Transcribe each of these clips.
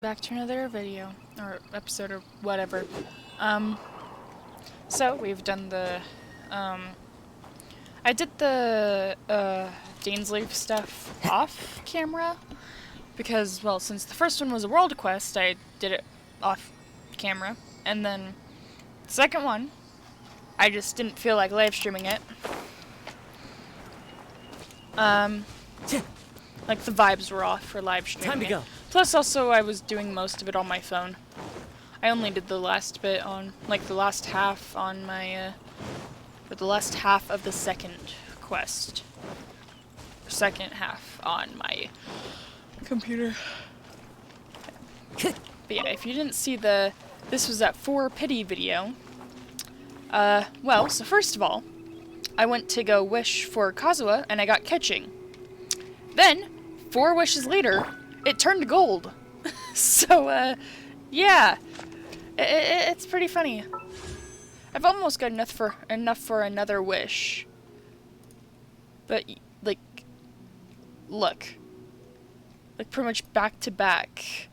back to another video, or episode, or whatever. So we've done the, I did the, Dainsleif stuff off camera, because, well, since the first one was a world quest, I did it off camera, and then the second one, I just didn't feel like live streaming it. Like the vibes were off for live streaming. Time to go. Plus, also, I was doing most of it on my phone. I only did the last bit on, like, the last half on my, or the last half of the second quest. Second half on my computer. But yeah, if you didn't see the This Was That 4 Pity video, well, so first of all, I went to go wish for Kazuha, and I got catching. Then, 4 wishes later, it turned gold. So, yeah. It's pretty funny. I've almost got enough for another wish. But, like, look. Like, pretty much back to back.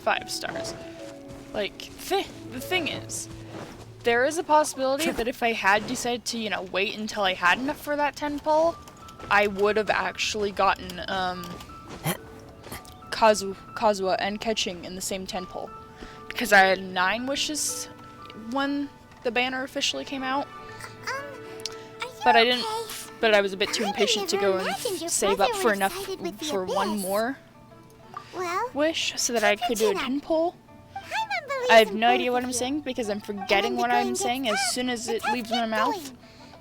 5 stars. Like, the thing is, there is a possibility that if I had decided to, you know, wait until I had enough for that 10 pull, I would have actually gotten, Kazuha and catching in the same 10 pull. Because I had 9 wishes when the banner officially came out. But I didn't, but I was a bit too impatient to go and save up for enough for one more wish so that I could do a 10 pull. I have no idea what I'm saying because I'm forgetting what I'm saying as soon as it leaves my mouth.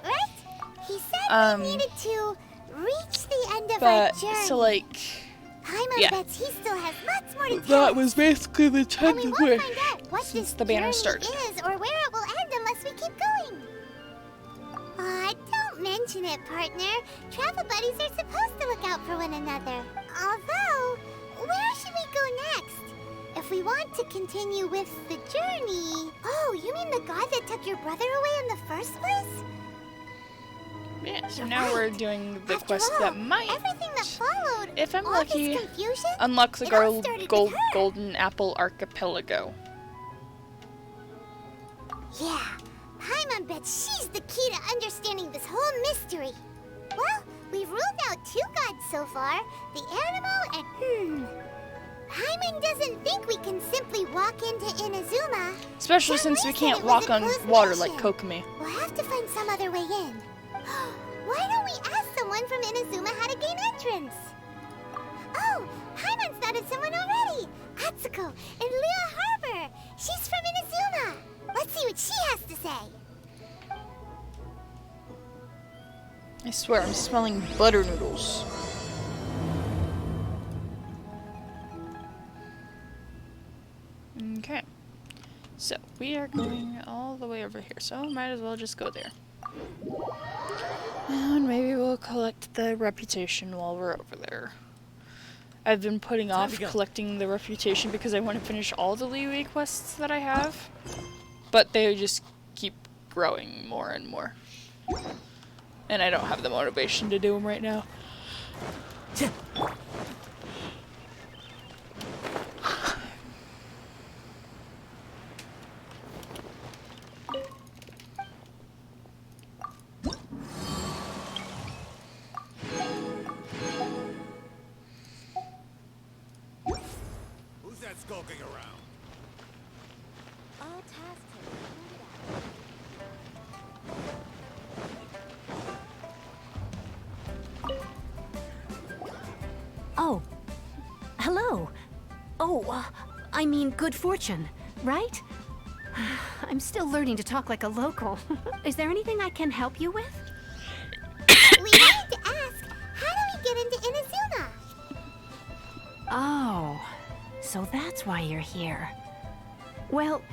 Right? He said we needed to reach the end of our journey. So like, Paimon bets he still has lots more to tell. that was basically the 10th wish Since the banner started. Is or where it will end unless we keep going. Don't mention it, partner. Travel buddies are supposed to look out for one another. Although, where should we go next? If we want to continue with the journey... Oh, you mean the god that took your brother away in the first place? Yeah, so now we're doing the quest that might, everything that followed, if I'm all lucky, this confusion, unlock the it all started with her. Golden Apple Archipelago. Yeah, Paimon bets she's the key to understanding this whole mystery. Well, we've ruled out 2 gods so far, the animal and Paimon doesn't think we can simply walk into Inazuma. Especially since we can't walk on water like Kokomi. We'll have to find some other way in. Why don't we ask someone from Inazuma how to gain entrance? Oh, Paimon's thought of someone already. Atsuko in Liyue Harbor. She's from Inazuma. Let's see what she has to say. I swear, I'm smelling butter noodles. Okay. So, we are going all the way over here, so might as well just go there. And maybe we'll collect the reputation while we're over there. I've been putting off collecting the reputation because I want to finish all the Liyue quests that I have. But they just keep growing more and more. And I don't have the motivation to do them right now. Who's that skulking around? All tasks Oh, hello. Oh, I mean good fortune, right? I'm still learning to talk like a local. Is there anything I can help you with? We wanted to ask, how do we get into Inazuma? Oh, so that's why you're here. Well,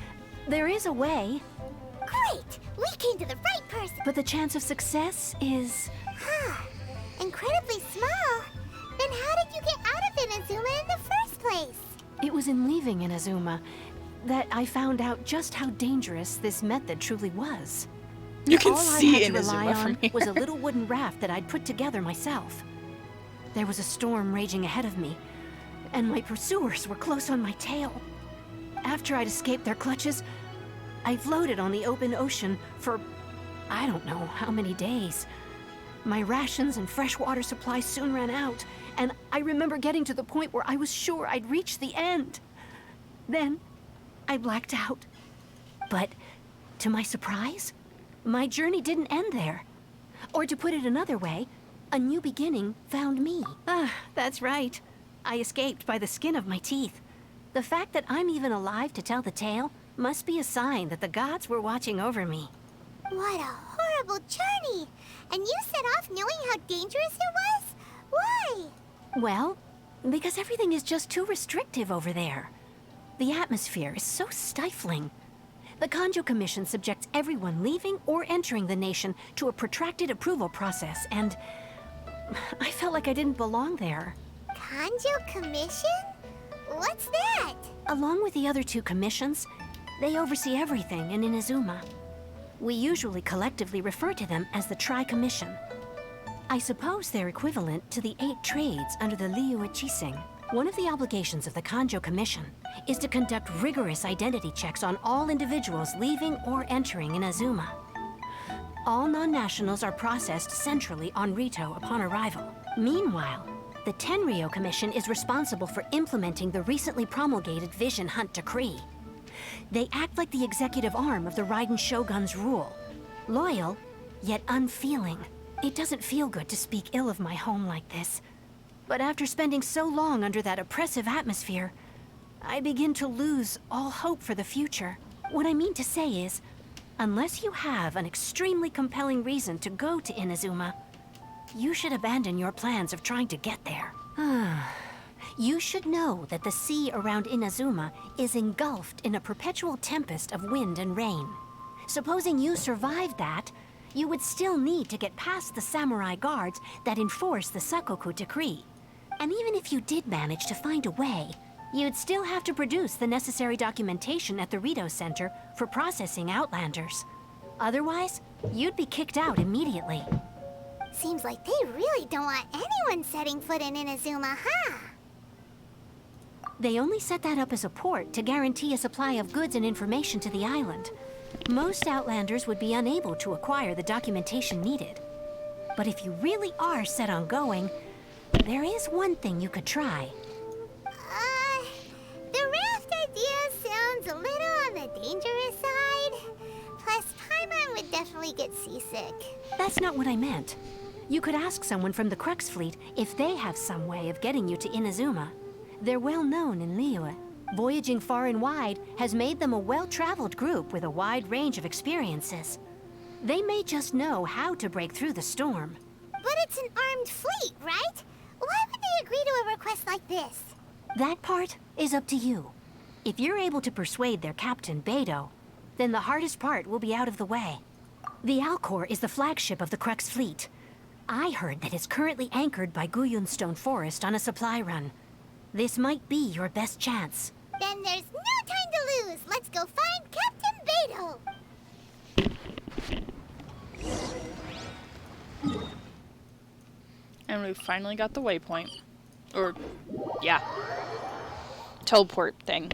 there is a way, Great! We came to the right person! but the chance of success is... Incredibly small. Then how did you get out of Inazuma in the first place? It was in leaving Inazuma that I found out just how dangerous this method truly was. You can All see I had to rely Inazuma from on here. was a little wooden raft that I'd put together myself. There was a storm raging ahead of me, and my pursuers were close on my tail. After I'd escaped their clutches, I floated on the open ocean for I don't know how many days. My rations and fresh water supply soon ran out, and I remember getting to the point where I was sure I'd reached the end. Then, I blacked out. But, to my surprise, my journey didn't end there. Or to put it another way, a new beginning found me. Ah, that's right. I escaped by the skin of my teeth. The fact that I'm even alive to tell the tale must be a sign that the gods were watching over me. What a horrible journey! And you set off knowing how dangerous it was? Why? Well, because everything is just too restrictive over there. The atmosphere is so stifling. The Kanjo Commission subjects everyone leaving or entering the nation to a protracted approval process, and I felt like I didn't belong there. Kanjo Commission? What's that? Along with the other two commissions, they oversee everything in Inazuma. We usually collectively refer to them as the Tri-Commission. I suppose they're equivalent to the 8 trades under the Liyue Chising. One of the obligations of the Kanjo Commission is to conduct rigorous identity checks on all individuals leaving or entering Inazuma. All non-nationals are processed centrally on Rito upon arrival. Meanwhile, the Tenryo Commission is responsible for implementing the recently promulgated Vision Hunt Decree. They act like the executive arm of the Raiden Shogun's rule. Loyal, yet unfeeling. It doesn't feel good to speak ill of my home like this. But after spending so long under that oppressive atmosphere, I begin to lose all hope for the future. What I mean to say is, unless you have an extremely compelling reason to go to Inazuma, you should abandon your plans of trying to get there. You should know that the sea around Inazuma is engulfed in a perpetual tempest of wind and rain. Supposing you survived that, you would still need to get past the samurai guards that enforce the Sakoku Decree. And even if you did manage to find a way, you'd still have to produce the necessary documentation at the Rito Center for processing Outlanders. Otherwise, you'd be kicked out immediately. Seems like they really don't want anyone setting foot in Inazuma, huh? They only set that up as a port to guarantee a supply of goods and information to the island. Most Outlanders would be unable to acquire the documentation needed. But if you really are set on going, there is one thing you could try. The raft idea sounds a little on the dangerous side. Plus, Paimon would definitely get seasick. That's not what I meant. You could ask someone from the Crux Fleet if they have some way of getting you to Inazuma. They're well known in Liyue. Voyaging far and wide has made them a well-traveled group with a wide range of experiences. They may just know how to break through the storm. But it's an armed fleet, right? Why would they agree to a request like this? That part is up to you. If you're able to persuade their captain, Beidou, then the hardest part will be out of the way. The Alcor is the flagship of the Crux Fleet. I heard that it's currently anchored by Guyunstone Forest on a supply run. This might be your best chance. Then there's no time to lose. Let's go find Captain Beidou. And we finally got the waypoint. Or, yeah. Teleport thing.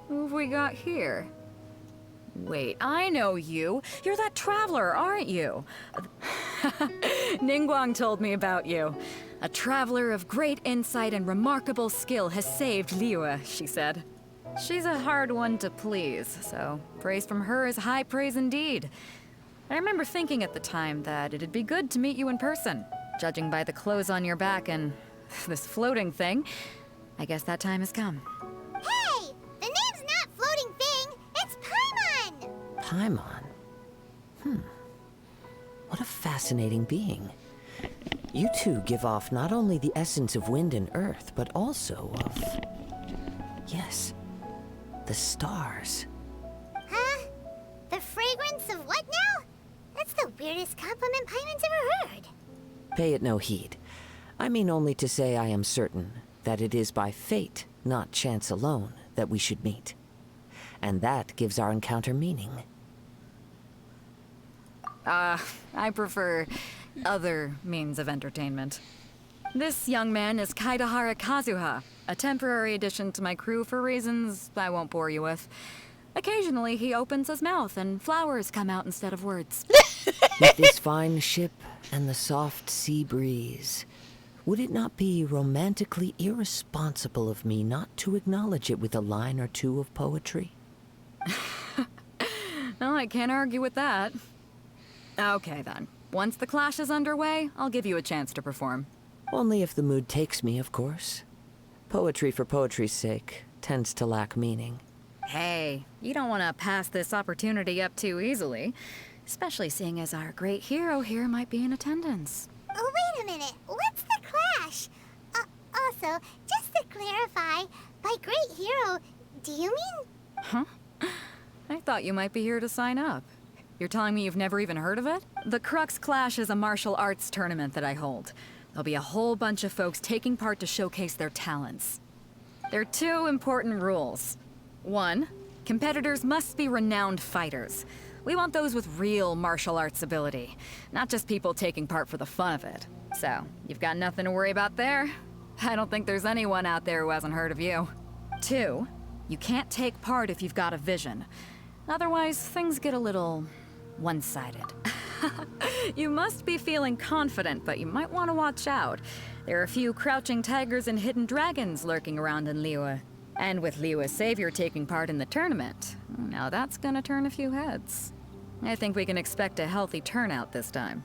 Who have we got here? Wait, I know you. You're that traveler, aren't you? Ningguang told me about you. A traveler of great insight and remarkable skill has saved Liyue, she said. She's a hard one to please, so praise from her is high praise indeed. I remember thinking at the time that it'd be good to meet you in person. Judging by the clothes on your back and this floating thing, I guess that time has come. Hey! The name's not Floating Thing! It's Paimon! Paimon? What a fascinating being. You two give off not only the essence of wind and earth, but also of... yes, the stars. Huh? The fragrance of what now? That's the weirdest compliment Paimon's ever heard. Pay it no heed. I mean only to say I am certain that it is by fate, not chance alone, that we should meet. And that gives our encounter meaning. I prefer other means of entertainment. This young man is Kaidahara Kazuha, a temporary addition to my crew for reasons I won't bore you with. Occasionally, he opens his mouth and flowers come out instead of words. With this fine ship and the soft sea breeze, would it not be romantically irresponsible of me not to acknowledge it with a line or two of poetry? No, I can't argue with that. Okay, then. Once the clash is underway, I'll give you a chance to perform. Only if the mood takes me, of course. Poetry for poetry's sake tends to lack meaning. Hey, you don't want to pass this opportunity up too easily, especially seeing as our great hero here might be in attendance. Oh, wait a minute. What's the clash? Also, just to clarify, by great hero, do you mean... Huh? I thought you might be here to sign up. You're telling me you've never even heard of it? The Crux Clash is a martial arts tournament that I hold. There'll be a whole bunch of folks taking part to showcase their talents. There are 2 important rules. 1, competitors must be renowned fighters. We want those with real martial arts ability, not just people taking part for the fun of it. So, you've got nothing to worry about there. I don't think there's anyone out there who hasn't heard of you. 2, you can't take part if you've got a vision. Otherwise, things get a little one-sided. You must be feeling confident, but you might want to watch out. There are a few crouching tigers and hidden dragons lurking around in Liyue. And with Liyue's savior taking part in the tournament, now that's gonna turn a few heads. I think we can expect a healthy turnout this time.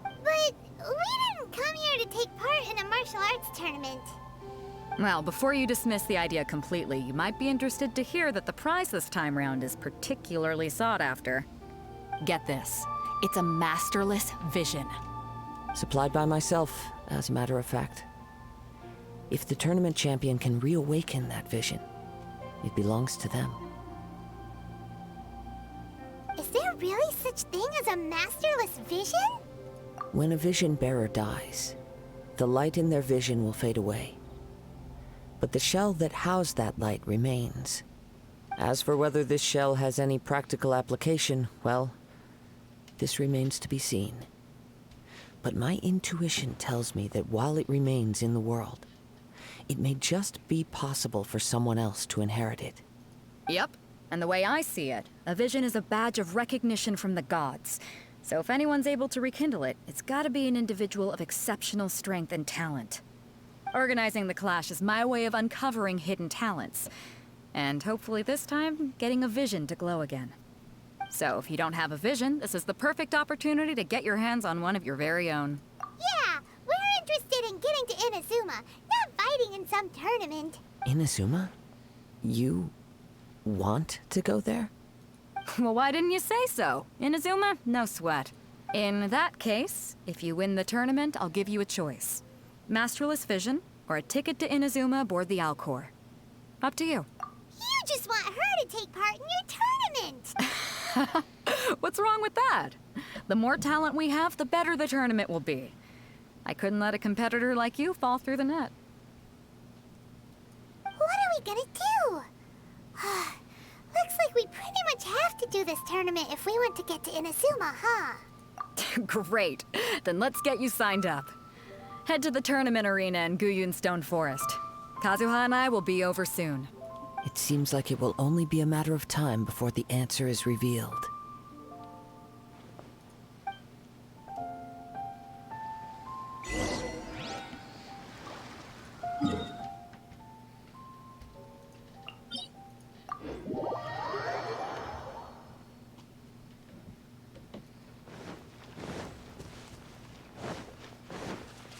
But we didn't come here to take part in a martial arts tournament. Well, before you dismiss the idea completely, you might be interested to hear that the prize this time round is particularly sought after. Get this. It's a masterless vision. Supplied by myself, as a matter of fact. If the tournament champion can reawaken that vision, it belongs to them. Is there really such thing as a masterless vision? When a vision bearer dies, the light in their vision will fade away. But the shell that housed that light remains. As for whether this shell has any practical application, well, this remains to be seen. But my intuition tells me that while it remains in the world, it may just be possible for someone else to inherit it. Yep. And the way I see it, a vision is a badge of recognition from the gods. So if anyone's able to rekindle it, it's gotta be an individual of exceptional strength and talent. Organizing the clash is my way of uncovering hidden talents. And hopefully this time, getting a vision to glow again. So if you don't have a vision, this is the perfect opportunity to get your hands on one of your very own. Yeah, we're interested in getting to Inazuma, not fighting in some tournament. Inazuma? You want to go there? Well, why didn't you say so? Inazuma? No sweat. In that case, if you win the tournament, I'll give you a choice. Masterless vision, or a ticket to Inazuma aboard the Alcor. Up to you. You just want her to take part in your tournament. What's wrong with that? The more talent we have, the better the tournament will be. I couldn't let a competitor like you fall through the net. What are we gonna do? Looks like we pretty much have to do this tournament if we want to get to Inazuma, huh? Great. Then let's get you signed up. Head to the tournament arena in Guyun Stone Forest. Kazuha and I will be over soon. It seems like it will only be a matter of time before the answer is revealed.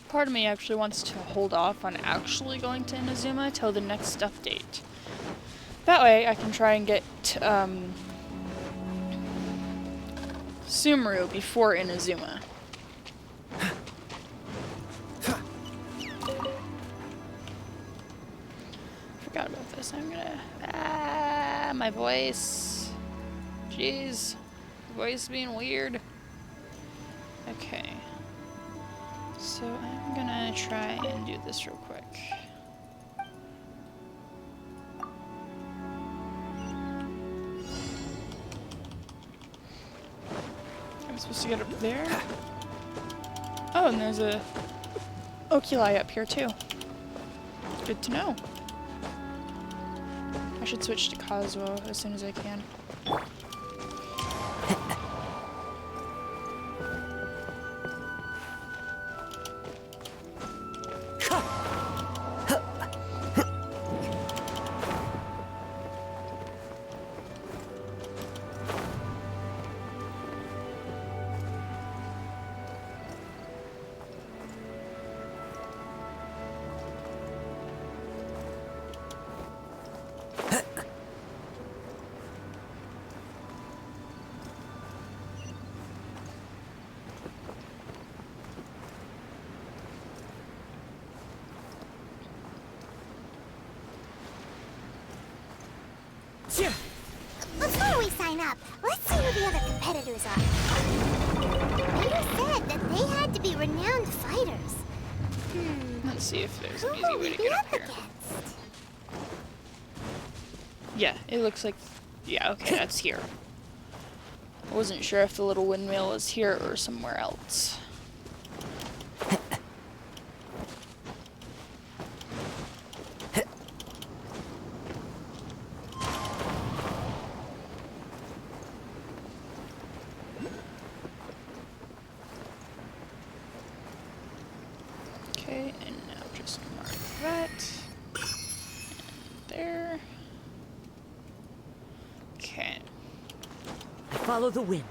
Part of me actually wants to hold off on actually going to Inazuma till the next update. That way I can try and get Sumeru before Inazuma. Forgot about this. I'm gonna... my voice. Jeez. Voice being weird. Okay. So I'm gonna try and do this real quick. I'm supposed to get up there. Oh, and there's a oculi up here too. Good to know. I should switch to Kazuo as soon as I can. Before we sign up, let's see who the other competitors are. Leader said that they had to be renowned fighters. Let's see if there's Who an will easy way we to be get up up here. against? Yeah, it looks like... Yeah, okay, that's here. I wasn't sure if the little windmill is here or somewhere else. Okay, and now just mark that. And there. Okay. Follow the wind.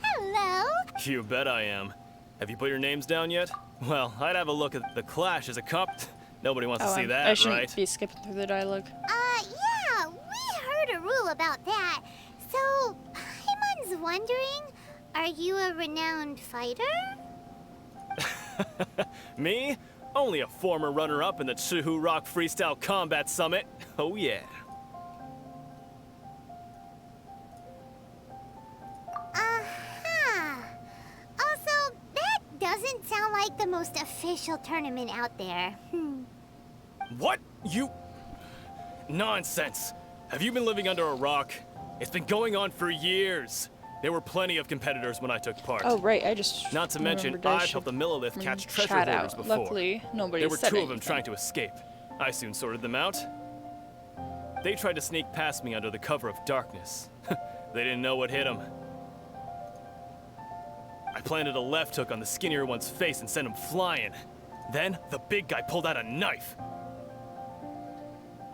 Hello? You bet I am. Have you put your names down yet? Well, I'd have a look at the Clash as a comp. Nobody wants to see that, I shouldn't right? be skipping through the dialogue. Yeah, we heard a rule about that. So, Paimon's wondering, are you a renowned fighter? Me? Only a former runner-up in the Chihu Rock Freestyle Combat Summit. Oh yeah. Uh-huh. Also, that doesn't sound like the most official tournament out there. What? You... Nonsense. Have you been living under a rock? It's been going on for years. There were plenty of competitors when I took part. Oh, right, I just Not to mention, remembered I I've should helped the Millilith catch treasure chat hoarders out. before. Luckily, nobody There were said two of them anything. trying to escape. I soon sorted them out. They tried to sneak past me under the cover of darkness. They didn't know what hit them. I planted a left hook on the skinnier one's face and sent him flying. Then, the big guy pulled out a knife.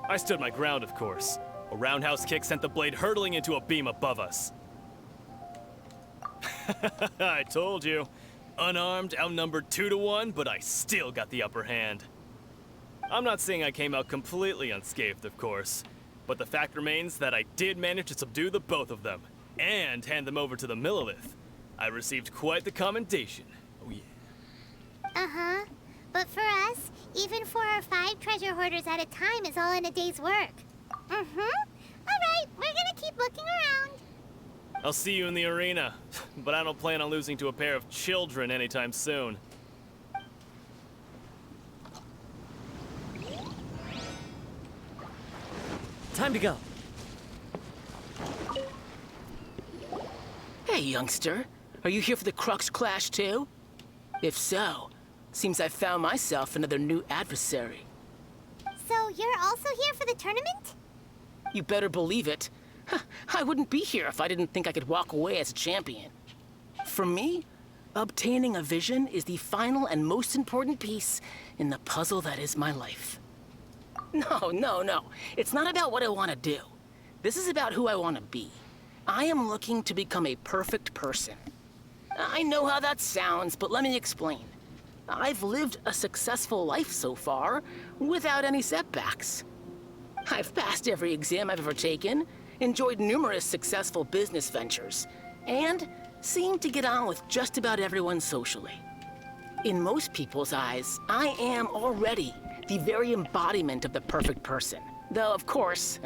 I stood my ground, of course. A roundhouse kick sent the blade hurtling into a beam above us. I told you. Unarmed, outnumbered 2-1, but I still got the upper hand. I'm not saying I came out completely unscathed, of course, but the fact remains that I did manage to subdue the both of them, and hand them over to the Millilith. I received quite the commendation. Oh yeah. Uh-huh. But for us, even 4 or 5 treasure hoarders at a time is all in a day's work. Mm-hmm. All right, we're gonna keep looking around. I'll see you in the arena, but I don't plan on losing to a pair of children anytime soon. Time to go. Hey, youngster. Are you here for the Crux Clash too? If so, seems I've found myself another new adversary. So you're also here for the tournament? You better believe it. I wouldn't be here if I didn't think I could walk away as a champion. For me, obtaining a vision is the final and most important piece in the puzzle that is my life. No. It's not about what I want to do. This is about who I want to be. I am looking to become a perfect person. I know how that sounds, but let me explain. I've lived a successful life so far, without any setbacks. I've passed every exam I've ever taken, enjoyed numerous successful business ventures, and seem to get on with just about everyone socially. In most people's eyes, I am already the very embodiment of the perfect person. Though, of course,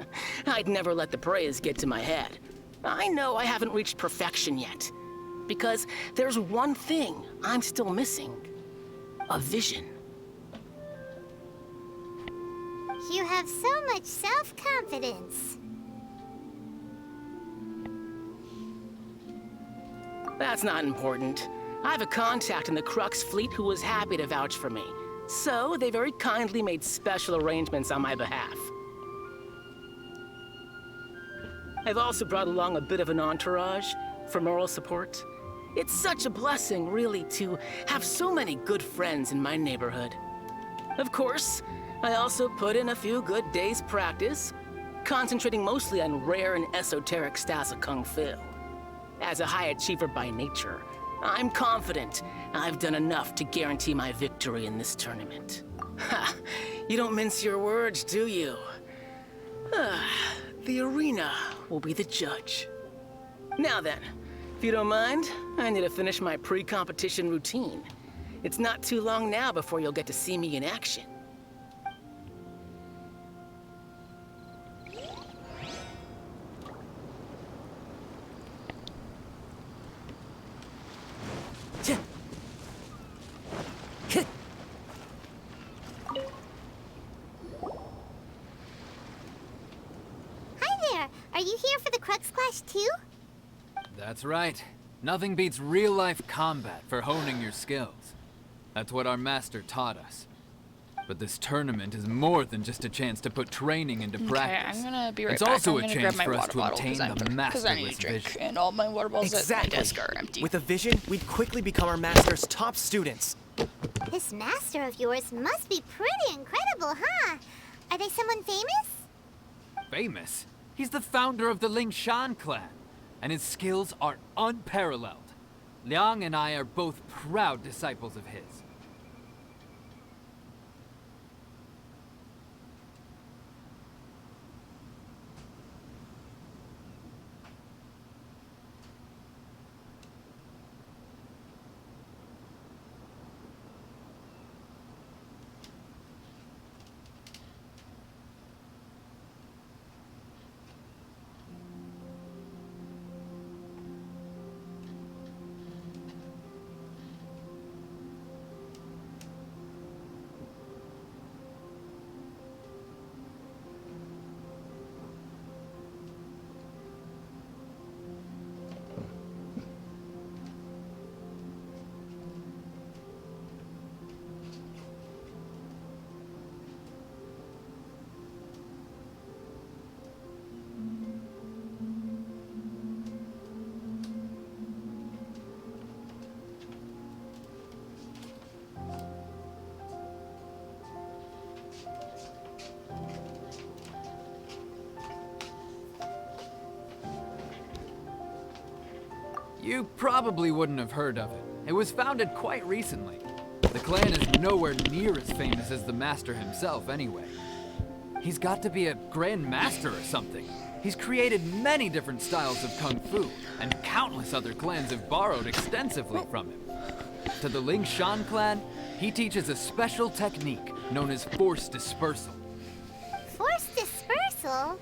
I'd never let the praise get to my head. I know I haven't reached perfection yet, because there's one thing I'm still missing. A vision. You have so much self-confidence. That's not important. I have a contact in the Crux fleet who was happy to vouch for me. So, they very kindly made special arrangements on my behalf. I've also brought along a bit of an entourage for moral support. It's such a blessing, really, to have so many good friends in my neighborhood. Of course, I also put in a few good days' practice, concentrating mostly on rare and esoteric styles of Kung Fu. As a high achiever by nature, I'm confident I've done enough to guarantee my victory in this tournament. Ha! You don't mince your words, do you? The arena will be the judge. Now then, if you don't mind, I need to finish my pre-competition routine. It's not too long now before you'll get to see me in action. Hi there. Are you here for the Crux Clash too? That's right. Nothing beats real-life combat for honing your skills. That's what our master taught us. But this tournament is more than just a chance to put training into practice. I'm gonna be right it's back. also I'm a gonna chance grab my for us water to bottle obtain the because I need a masterless drink, vision. and all my water bottles at Exactly. my desk are empty. With a vision, we'd quickly become our master's top students. This master of yours must be pretty incredible, huh? Are they someone famous? Famous? He's the founder of the Ling Shan clan, and his skills are unparalleled. Liang and I are both proud disciples of his. You probably wouldn't have heard of it. It was founded quite recently. The clan is nowhere near as famous as the master himself anyway. He's got to be a grand master or something. He's created many different styles of Kung Fu, and countless other clans have borrowed extensively from him. To the Ling Shan clan, he teaches a special technique known as force dispersal. Force dispersal?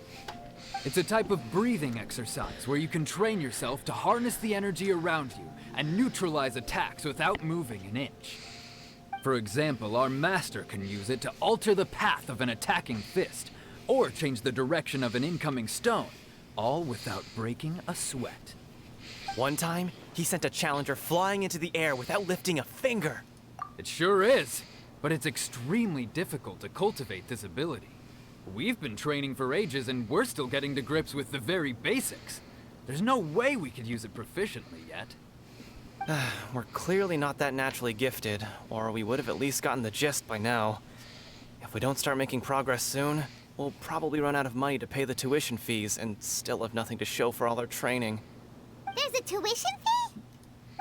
It's a type of breathing exercise where you can train yourself to harness the energy around you and neutralize attacks without moving an inch. For example, our master can use it to alter the path of an attacking fist, or change the direction of an incoming stone, all without breaking a sweat. One time, he sent a challenger flying into the air without lifting a finger. It sure is, but it's extremely difficult to cultivate this ability. We've been training for ages and we're still getting to grips with the very basics. There's no way we could use it proficiently yet. We're clearly not that naturally gifted, or we would have at least gotten the gist by now. If we don't start making progress soon, we'll probably run out of money to pay the tuition fees and still have nothing to show for all our training. There's a tuition fee?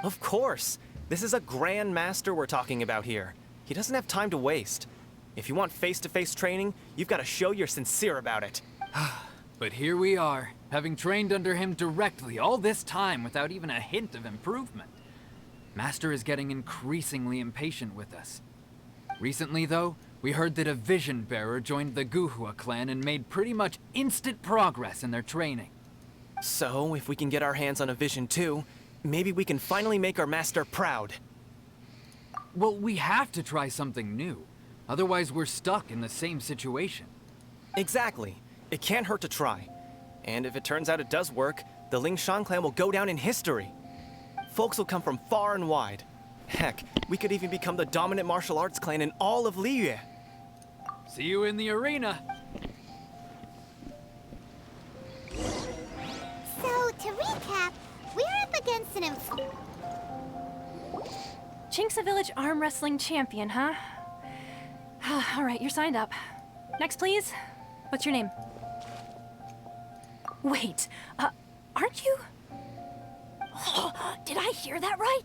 Of course! This is a Grand Master we're talking about here. He doesn't have time to waste. If you want face-to-face training, you've got to show you're sincere about it. But here we are, having trained under him directly all this time without even a hint of improvement. Master is getting increasingly impatient with us. Recently, though, we heard that a Vision Bearer joined the Guhua clan and made pretty much instant progress in their training. So, if we can get our hands on a Vision too, maybe we can finally make our master proud. Well, we have to try something new. Otherwise, we're stuck in the same situation. Exactly. It can't hurt to try. And if it turns out it does work, the Ling Shan clan will go down in history. Folks will come from far and wide. Heck, we could even become the dominant martial arts clan in all of Liyue. See you in the arena. So, to recap, we're up against an Chinksa Village arm wrestling champion, huh? All right, you're signed up. Next, please. What's your name? Wait, aren't you? Did I hear that right?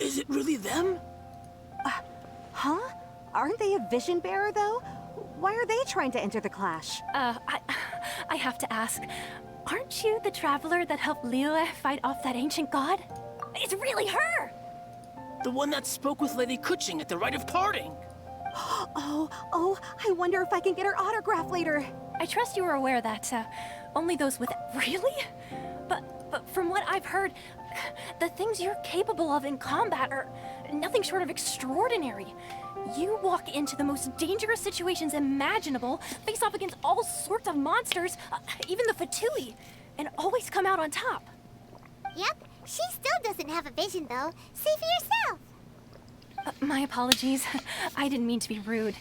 Is it really them? Huh? Aren't they a vision bearer, though? Why are they trying to enter the clash? I have to ask, aren't you the traveler that helped Liyue fight off that ancient god? It's really her! The one that spoke with Lady Kuching at the rite of parting. Oh, I wonder if I can get her autograph later. I trust you are aware that, only those with... Really? But from what I've heard, the things you're capable of in combat are nothing short of extraordinary. You walk into the most dangerous situations imaginable, face off against all sorts of monsters, even the Fatui, and always come out on top. Yep, she still doesn't have a vision, though. See for yourself. My apologies. I didn't mean to be rude.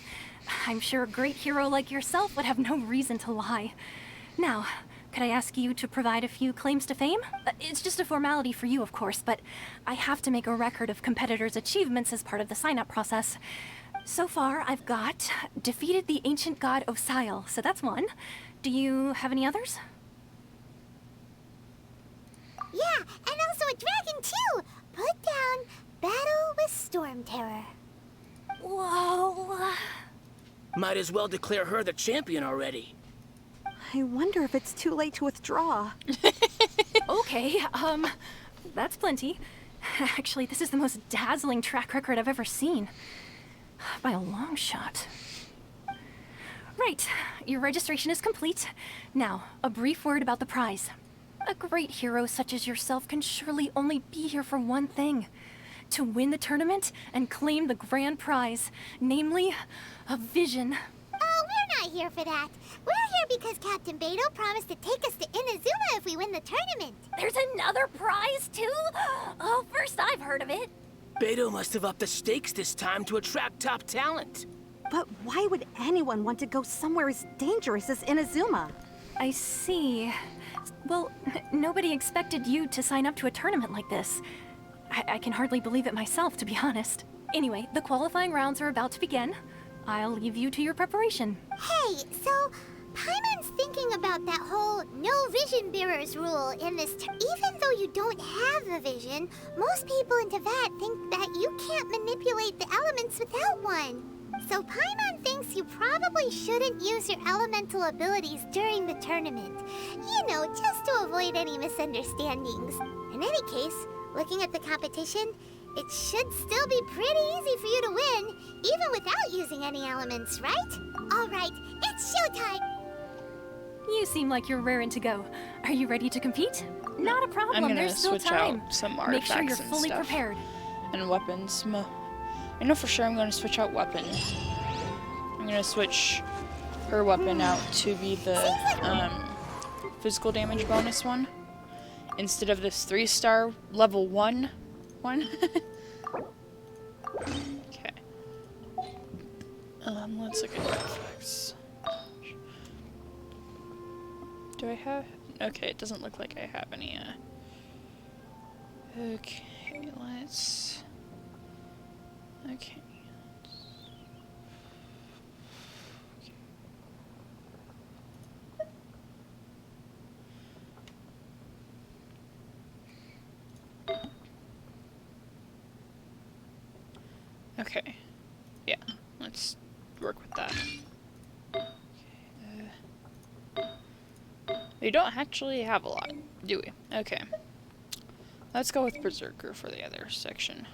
I'm sure a great hero like yourself would have no reason to lie. Now, could I ask you to provide a few claims to fame? It's just a formality for you, of course, but I have to make a record of competitors' achievements as part of the sign-up process. So far, I've got defeated the ancient god Osail, so that's one. Do you have any others? Yeah, and also a dragon, too! Put down Battle with Storm Terror. Whoa. Might as well declare her the champion already. I wonder if it's too late to withdraw. Okay, that's plenty. Actually, this is the most dazzling track record I've ever seen. By a long shot. Right, your registration is complete. Now, a brief word about the prize. A great hero such as yourself can surely only be here for one thing. To win the tournament and claim the grand prize, namely, a vision. Oh, we're not here for that. We're here because Captain Beidou promised to take us to Inazuma if we win the tournament. There's another prize, too? Oh, first I've heard of it. Beidou must have upped the stakes this time to attract top talent. But why would anyone want to go somewhere as dangerous as Inazuma? I see. Well, nobody expected you to sign up to a tournament like this. I can hardly believe it myself, to be honest. Anyway, the qualifying rounds are about to begin. I'll leave you to your preparation. Hey, so Paimon's thinking about that whole no vision bearers rule in this. Even though you don't have a vision, most people in Teyvat think that you can't manipulate the elements without one. So Paimon thinks you probably shouldn't use your elemental abilities during the tournament. You know, just to avoid any misunderstandings. In any case, looking at the competition, it should still be pretty easy for you to win, even without using any elements, right? All right, it's showtime! You seem like you're raring to go. Are you ready to compete? Not a problem, I'm gonna there's still switch time. out some Make artifacts sure you're and fully stuff. prepared. And weapons. I know for sure I'm going to switch out weapon. I'm going to switch her weapon out to be the physical damage bonus one. Instead of this 3-star level 1 one. Okay. Let's look at graphics. Do I have... Okay, it doesn't look like I have any, Okay, let's... Okay. Okay. Yeah, let's work with that. Okay, We don't actually have a lot, do we? Okay. Let's go with Berserker for the other section.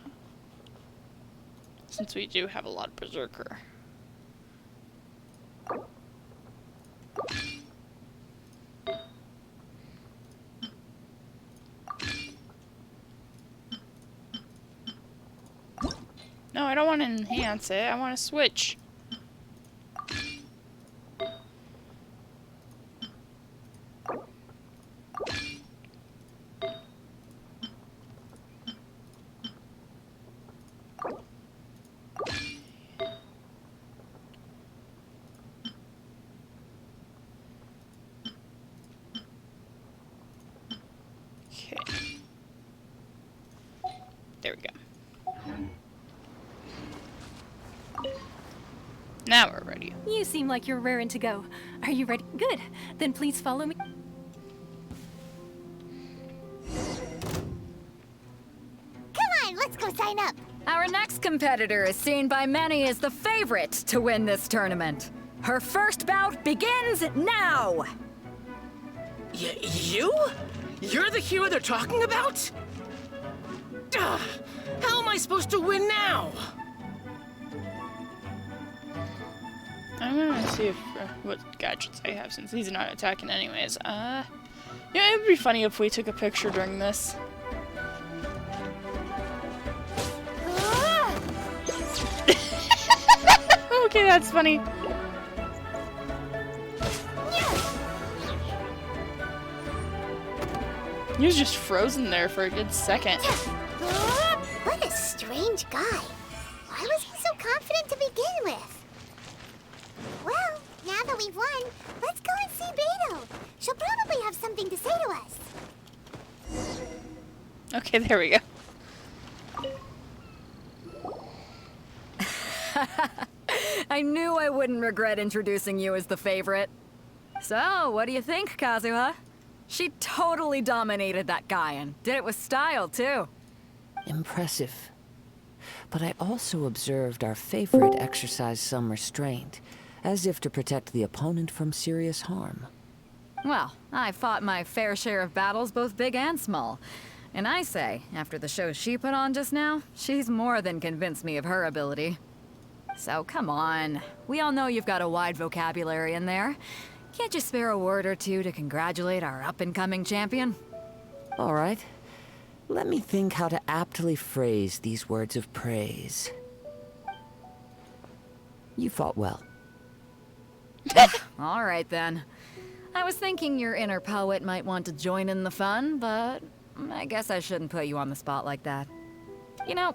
Since we do have a lot of Berserker. No, I don't want to enhance it. I want to switch. Okay. There we go. Now we're ready. You seem like you're raring to go. Are you ready? Good. Then please follow me. Come on, let's go sign up. Our next competitor is seen by many as the favorite to win this tournament. Her first bout begins now! You? You're the hero they're talking about? Ugh, how am I supposed to win now? I'm gonna see if what gadgets I have since he's not attacking anyways. Yeah, it would be funny if we took a picture during this. Okay, that's funny. He was just frozen there for a good second. What a strange guy. Why was he so confident to begin with? Well, now that we've won, let's go and see Beto. She'll probably have something to say to us. Okay, there we go. I knew I wouldn't regret introducing you as the favorite. So, what do you think, Kazuha? She totally dominated that guy and did it with style, too. Impressive. But I also observed our favorite exercise some restraint, as if to protect the opponent from serious harm. Well, I fought my fair share of battles, both big and small. And I say, after the show she put on just now, she's more than convinced me of her ability. So come on. We all know you've got a wide vocabulary in there. Can't you spare a word or two to congratulate our up-and-coming champion? All right. Let me think how to aptly phrase these words of praise. You fought well. All right, then. I was thinking your inner poet might want to join in the fun, but I guess I shouldn't put you on the spot like that. You know,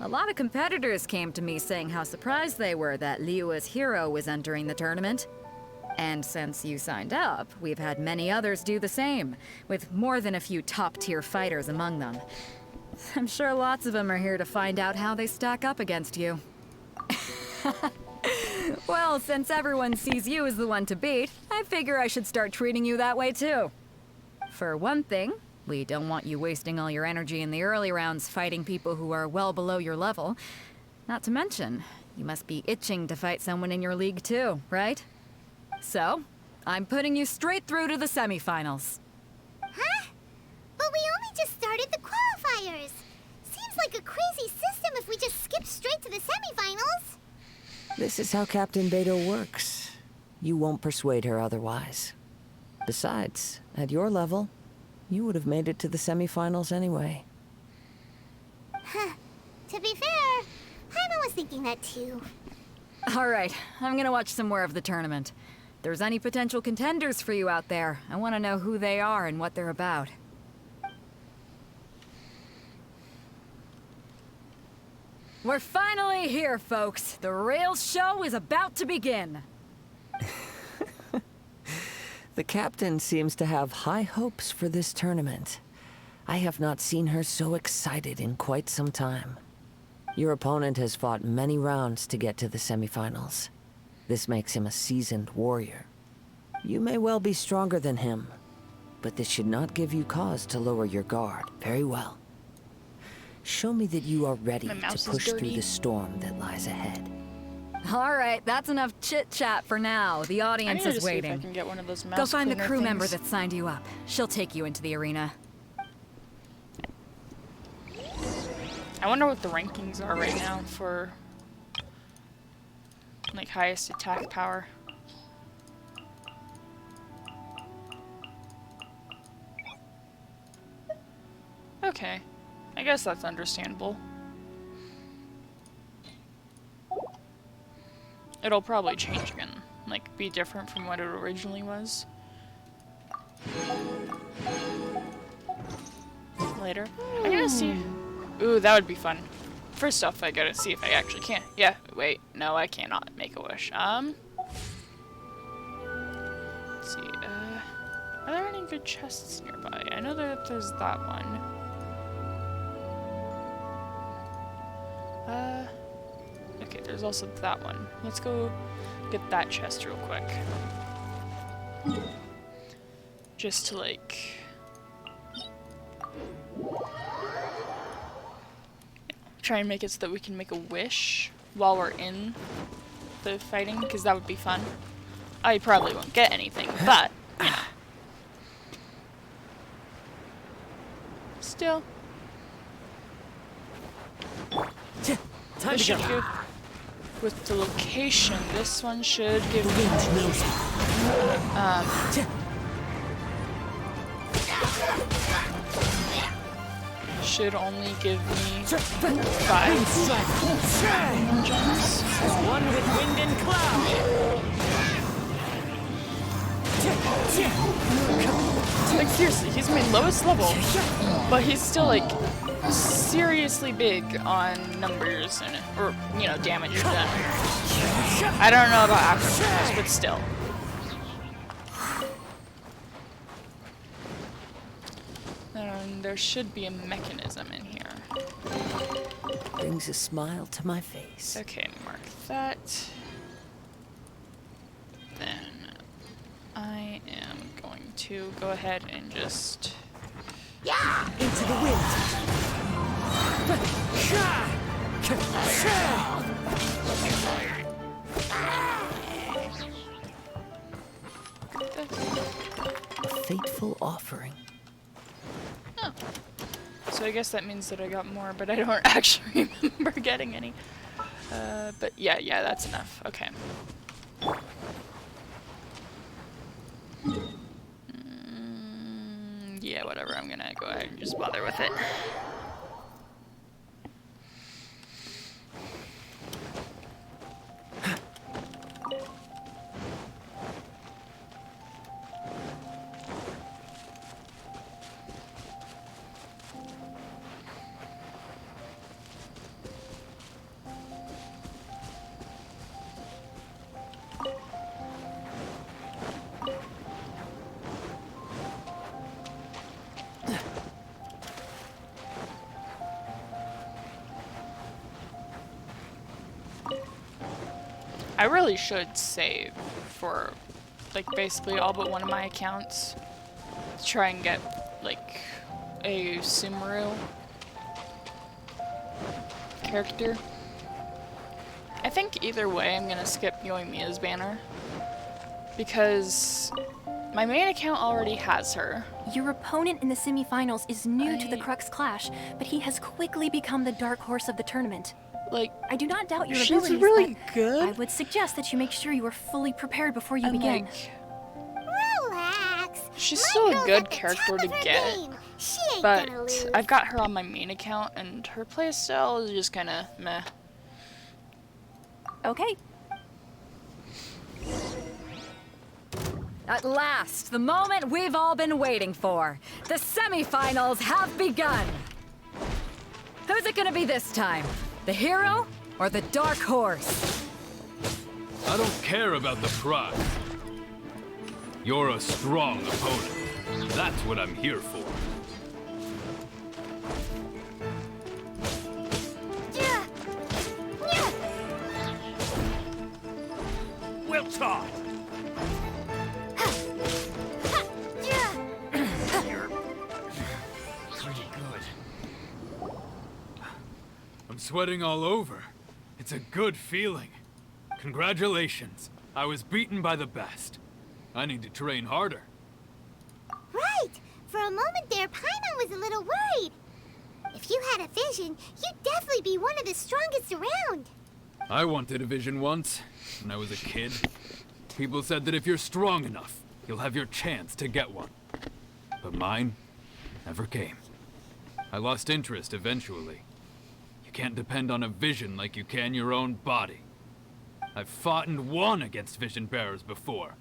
a lot of competitors came to me saying how surprised they were that Liyue's hero was entering the tournament. And since you signed up, we've had many others do the same, with more than a few top-tier fighters among them. I'm sure lots of them are here to find out how they stack up against you. Well, since everyone sees you as the one to beat, I figure I should start treating you that way too. For one thing, we don't want you wasting all your energy in the early rounds fighting people who are well below your level. Not to mention, you must be itching to fight someone in your league too, right? So, I'm putting you straight through to the semifinals. Huh? But we only just started the qualifiers. Seems like a crazy system if we just skip straight to the semifinals. This is how Captain Beto works. You won't persuade her otherwise. Besides, at your level, you would have made it to the semifinals anyway. Huh. To be fair, Paimon was thinking that too. Alright, I'm gonna watch some more of the tournament. If there's any potential contenders for you out there, I want to know who they are and what they're about. We're finally here, folks. The real show is about to begin. The captain seems to have high hopes for this tournament. I have not seen her so excited in quite some time. Your opponent has fought many rounds to get to the semifinals. This makes him a seasoned warrior. You may well be stronger than him, but this should not give you cause to lower your guard. Very well. Show me that you are ready My to mouse is push through dirty. the storm that lies ahead. All right, that's enough chit-chat for now. The I need audience to is see if I waiting. can get one of those Go mouse find the cleaner crew member things. that signed you up. She'll take you into the arena. I wonder what the rankings are right now for like highest attack power. Okay, I guess that's understandable. It'll probably change again, like be different from what it originally was. Later. I gotta see. Ooh, that would be fun. First off, I gotta see if I actually can. Yeah, wait, no, I cannot make a wish. Let's see, are there any good chests nearby? I know that there's that one. Okay, there's also that one. Let's go get that chest real quick. Just to, like... try and make it so that we can make a wish while we're in the fighting, because that would be fun. I probably won't get anything, but, you know. Still. Time This to should go. give, with the location, this one should give me, should only give me 5 gems. One with wind and cloud. Like seriously, he's my lowest level, but he's still like seriously big on numbers and or you know damage or done. I don't know about actual damage, but still. There should be a mechanism in here. Brings a smile to my face. Okay, mark that. Then I am going to go ahead and just... Into the wind. A fateful offering. Oh. So I guess that means that I got more, but I don't actually remember getting any. But yeah, that's enough. Okay. Yeah, whatever. I'm gonna go ahead and just bother with it. I really should save for, like, basically all but one of my accounts to try and get, like, a Sumeru character. I think either way I'm gonna skip Yoimiya's banner because my main account already has her. Your opponent in the semifinals is new to the Crux Clash, but he has quickly become the dark horse of the tournament. Like, I do not doubt your she's abilities, really but good. I would suggest that you make sure you are fully prepared before you And, begin. like, Relax. she's My still a girl's good at the character top to of her get, game. She ain't gonna lose. but I've got her on my main account and her playstyle is just kinda meh. Okay. At last, the moment we've all been waiting for. The semifinals have begun. Who's it gonna be this time? The hero or the dark horse? I don't care about the prize. You're a strong opponent. That's what I'm here for. Yeah. Yeah. Well taught. Pretty good. I'm sweating all over. It's a good feeling. Congratulations. I was beaten by the best. I need to train harder. Right! For a moment there, Paimon was a little worried. If you had a vision, you'd definitely be one of the strongest around. I wanted a vision once, when I was a kid. People said that if you're strong enough, you'll have your chance to get one. But mine never came. I lost interest eventually. You can't depend on a vision like you can your own body. I've fought and won against vision bearers before.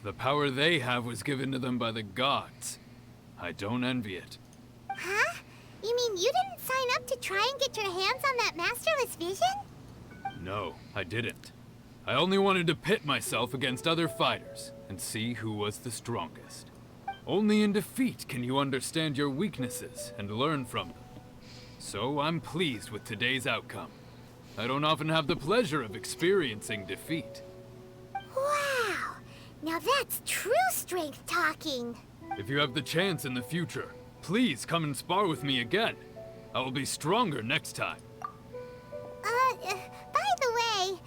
The power they have was given to them by the gods. I don't envy it. Huh? You mean you didn't sign up to try and get your hands on that masterless vision? No, I didn't. I only wanted to pit myself against other fighters and see who was the strongest. Only in defeat can you understand your weaknesses and learn from them. So I'm pleased with today's outcome. I don't often have the pleasure of experiencing defeat. Wow! Now that's true strength talking. If you have the chance in the future, please come and spar with me again. I will be stronger next time. By the way,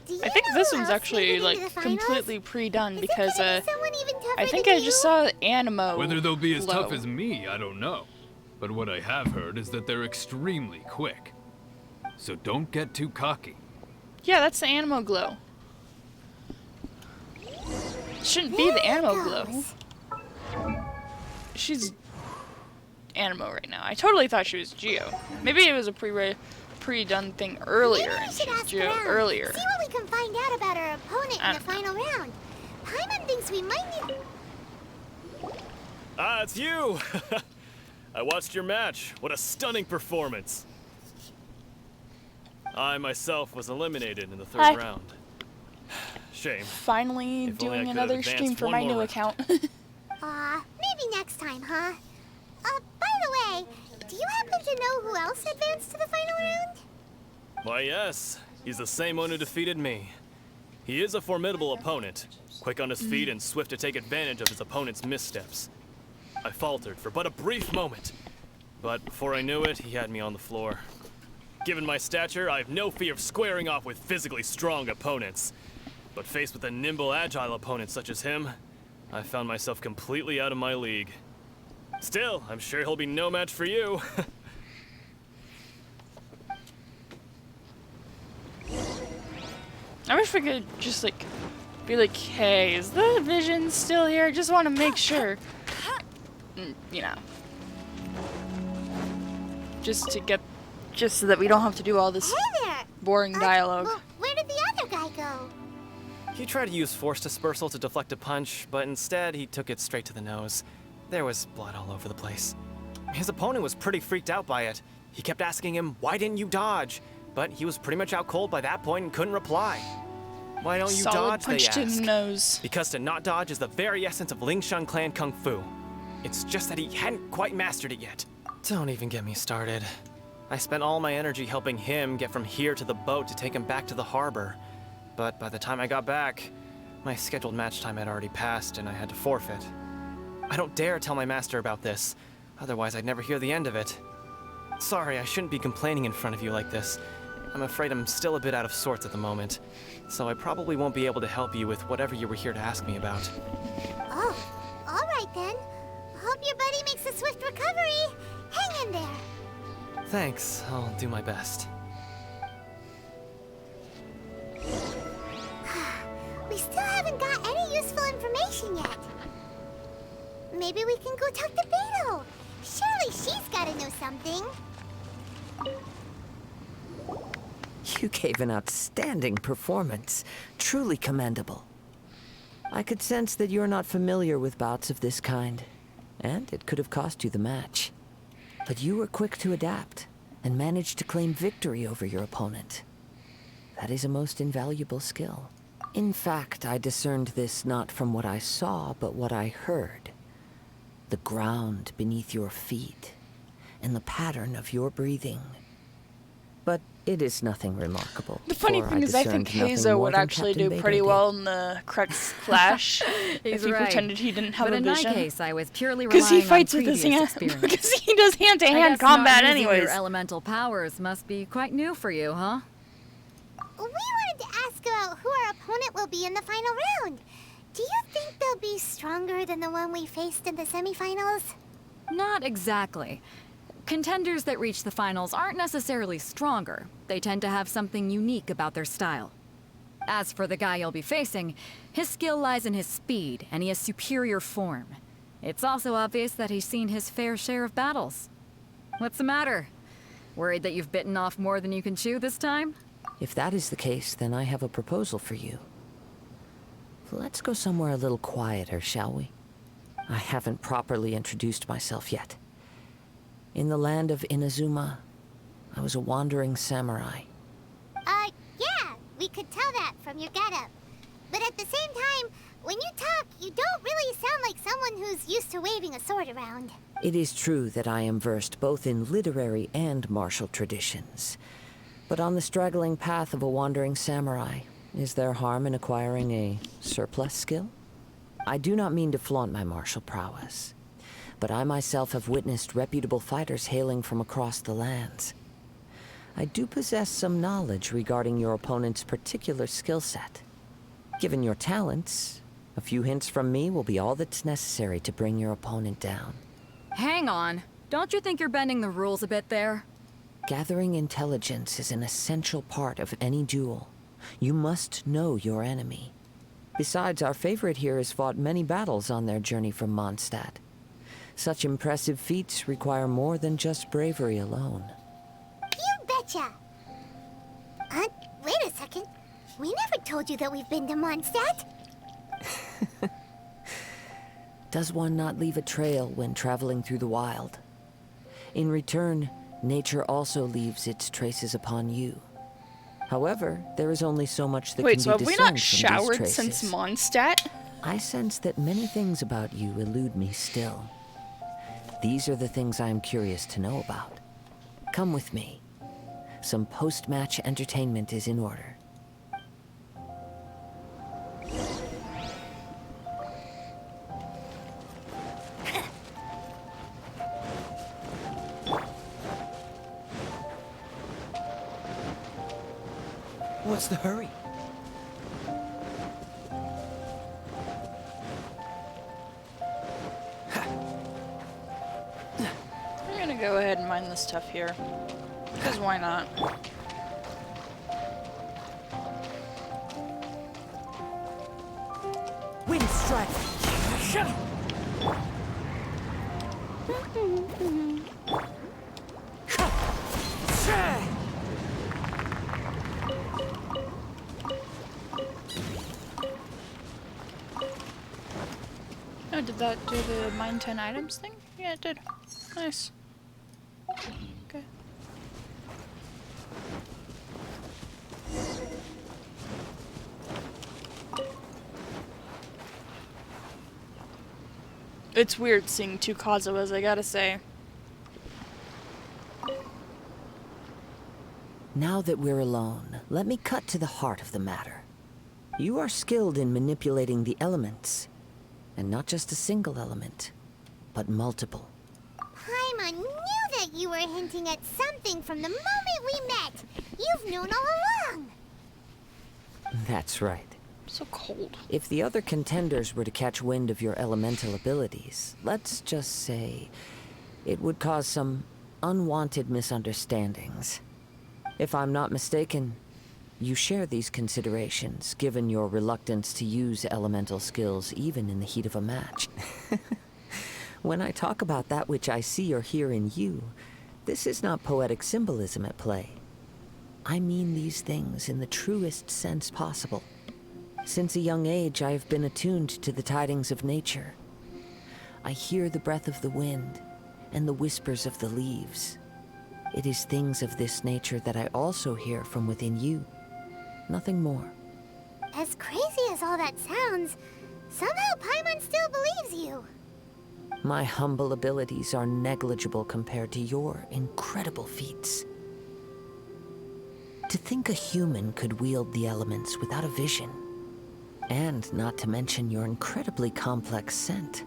do you I think know this who one's else actually made it into like the finals? completely pre-done Is because there gonna be someone even tougher I think than I just you? saw Animo. Whether they'll be as glow. tough as me, I don't know. But what I have heard is that they're extremely quick. So don't get too cocky. Yeah, that's the Animo glow. Shouldn't be the Animo glow. She's Animo right now. I totally thought she was Geo. Maybe it was a pre-done thing earlier Maybe we and should she was ask Geo around, earlier. See what we can find out about our opponent I in the don't know. final round. Paimon thinks we might need... Ah, it's you! I watched your match. What a stunning performance. I myself was eliminated in the third Hi. round. Shame. Finally If only I doing could have another advanced stream for one my more new round. account. Maybe next time, huh? By the way, do you happen to know who else advanced to the final round? Why, yes. He's the same one who defeated me. He is a formidable opponent, quick on his feet and swift to take advantage of his opponent's missteps. I faltered for but a brief moment, but before I knew it, he had me on the floor. Given my stature, I have no fear of squaring off with physically strong opponents. But faced with a nimble, agile opponent such as him, I found myself completely out of my league. Still, I'm sure he'll be no match for you. I wish we could just like be like, hey, is the vision still here? Just want to make sure. You know. Just so that we don't have to do all this Hey there! boring dialogue. Well, where did the other guy go? He tried to use force dispersal to deflect a punch, but instead he took it straight to the nose. There was blood all over the place. His opponent was pretty freaked out by it. He kept asking him, "Why didn't you dodge?" But he was pretty much out cold by that point and couldn't reply. Why don't you Solid dodge, they punch to ask. the nose. Because to not dodge is the very essence of Lingshan clan kung fu. It's just that he hadn't quite mastered it yet. Don't even get me started. I spent all my energy helping him get from here to the boat to take him back to the harbor. But by the time I got back, my scheduled match time had already passed and I had to forfeit. I don't dare tell my master about this, otherwise I'd never hear the end of it. Sorry, I shouldn't be complaining in front of you like this. I'm afraid I'm still a bit out of sorts at the moment, so I probably won't be able to help you with whatever you were here to ask me about. Oh, all right then. Hope your buddy makes a swift recovery. Hang in there. Thanks, I'll do my best. We still haven't got any useful information yet. Maybe we can go talk to Beto. Surely she's gotta know something. You gave an outstanding performance. Truly commendable. I could sense that you're not familiar with bouts of this kind, and it could have cost you the match. But you were quick to adapt, and managed to claim victory over your opponent. That is a most invaluable skill. In fact, I discerned this not from what I saw, but what I heard. The ground beneath your feet, and the pattern of your breathing. But it is nothing remarkable. The funny for thing is, I think discerned nothing Hazo more would than actually Captain do pretty Beto well did. in the Crux Clash if He's he right. pretended he didn't have But a in vision. my case, I was purely Because relying he fights on with his previous hand. experience. Because he does I hand-to-hand guess combat not using anyways. your elemental powers must be quite new for you, huh? We wanted to ask they'll be in the final round. Do you think they'll be stronger than the one we faced in the semifinals? Not exactly. Contenders that reach the finals aren't necessarily stronger. They tend to have something unique about their style. As for the guy you'll be facing, his skill lies in his speed, and he has superior form. It's also obvious that he's seen his fair share of battles. What's the matter? Worried that you've bitten off more than you can chew this time? If that is the case, then I have a proposal for you. Let's go somewhere a little quieter, shall we? I haven't properly introduced myself yet. In the land of Inazuma, I was a wandering samurai. Yeah, we could tell that from your getup. But at the same time, when you talk, you don't really sound like someone who's used to waving a sword around. It is true that I am versed both in literary and martial traditions. But on the straggling path of a wandering samurai, is there harm in acquiring a surplus skill? I do not mean to flaunt my martial prowess, but I myself have witnessed reputable fighters hailing from across the lands. I do possess some knowledge regarding your opponent's particular skill set. Given your talents, a few hints from me will be all that's necessary to bring your opponent down. Hang on. Don't you think you're bending the rules a bit there? Gathering intelligence is an essential part of any duel. You must know your enemy. Besides, our favorite here has fought many battles on their journey from Mondstadt. Such impressive feats require more than just bravery alone. You betcha! Wait a second. We never told you that we've been to Mondstadt. Does one not leave a trail when traveling through the wild? In return, nature also leaves its traces upon you. However, there is only so much that Wait, can so be have we discerned not from showered these since traces. Mondstadt? I sense that many things about you elude me still. These are the things I am curious to know about. Come with me. Some post-match entertainment is in order. What's the hurry? I'm gonna go ahead and mine this stuff here. Because why not? Wind strike. Oh, did that do the mine 10 items thing? Yeah, it did. Nice. Okay. It's weird seeing two Kazuas, I gotta say. Now that we're alone, let me cut to the heart of the matter. You are skilled in manipulating the elements. And not just a single element, but multiple. Paimon knew that you were hinting at something from the moment we met. You've known all along. That's right. So cold. If the other contenders were to catch wind of your elemental abilities, let's just say it would cause some unwanted misunderstandings. If I'm not mistaken, you share these considerations, given your reluctance to use elemental skills even in the heat of a match. When I talk about that which I see or hear in you, this is not poetic symbolism at play. I mean these things in the truest sense possible. Since a young age, I have been attuned to the tidings of nature. I hear the breath of the wind and the whispers of the leaves. It is things of this nature that I also hear from within you. Nothing more. As crazy as all that sounds, somehow Paimon still believes you. My humble abilities are negligible compared to your incredible feats. To think a human could wield the elements without a vision. And not to mention your incredibly complex scent,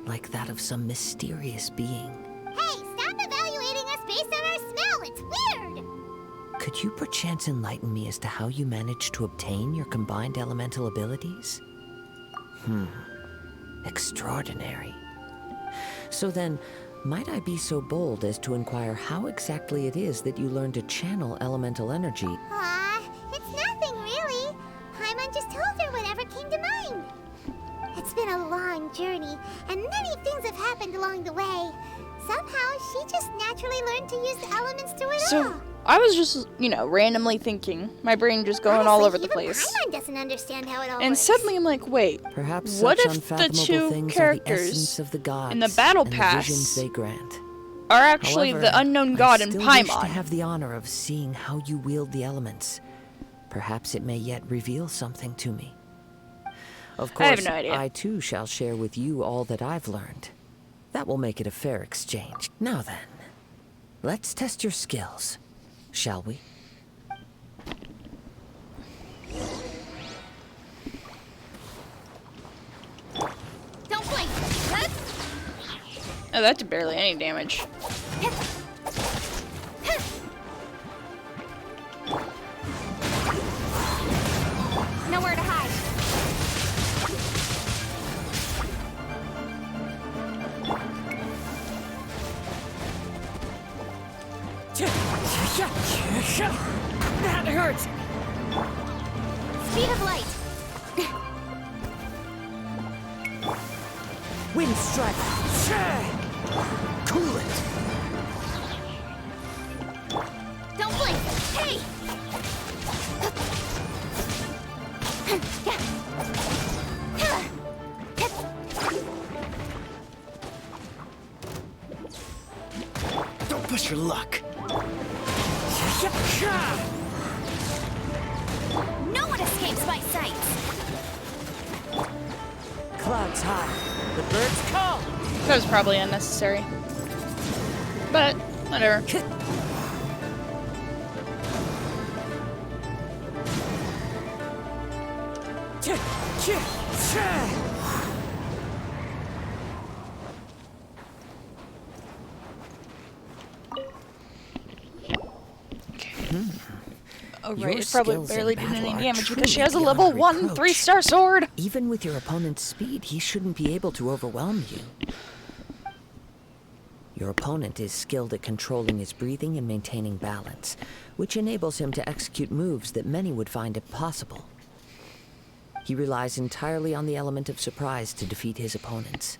like that of some mysterious being. Hey, stop evaluating us based on our smell. It's weird. Could you perchance enlighten me as to how you managed to obtain your combined elemental abilities? Extraordinary. So then, might I be so bold as to inquire how exactly it is that you learned to channel elemental energy? It's nothing really. Paimon just told her whatever came to mind. It's been a long journey, and many things have happened along the way. Somehow, she just naturally learned to use the elements through it all. I was just, randomly thinking. My brain just going all over the place. Paimon doesn't understand how it all And works. suddenly I'm like, wait, Perhaps what such if the unfathomable two things are the characters essence of the gods in the battle and pass the visions they grant? are actually However, the unknown god I and still wish to Paimon? have the honor of seeing how you wield the elements. Perhaps it may yet reveal something to me. Of course, I have no idea. I too shall share with you all that I've learned. That will make it a fair exchange. Now then, let's test your skills, shall we? Don't blink. Oh, that did barely any damage. Nowhere to hide. That hurts! Speed of light. Wind strike! Cool it! Don't blink. Hey! Don't push your luck. No one escapes my sight. Clouds high. The birds call! That was probably unnecessary. But, whatever. Oh, right, it probably skills in barely did battle any are damage because she truly has a beyond level 1 reproach. 3-star sword! Even with your opponent's speed, he shouldn't be able to overwhelm you. Your opponent is skilled at controlling his breathing and maintaining balance, which enables him to execute moves that many would find impossible. He relies entirely on the element of surprise to defeat his opponents.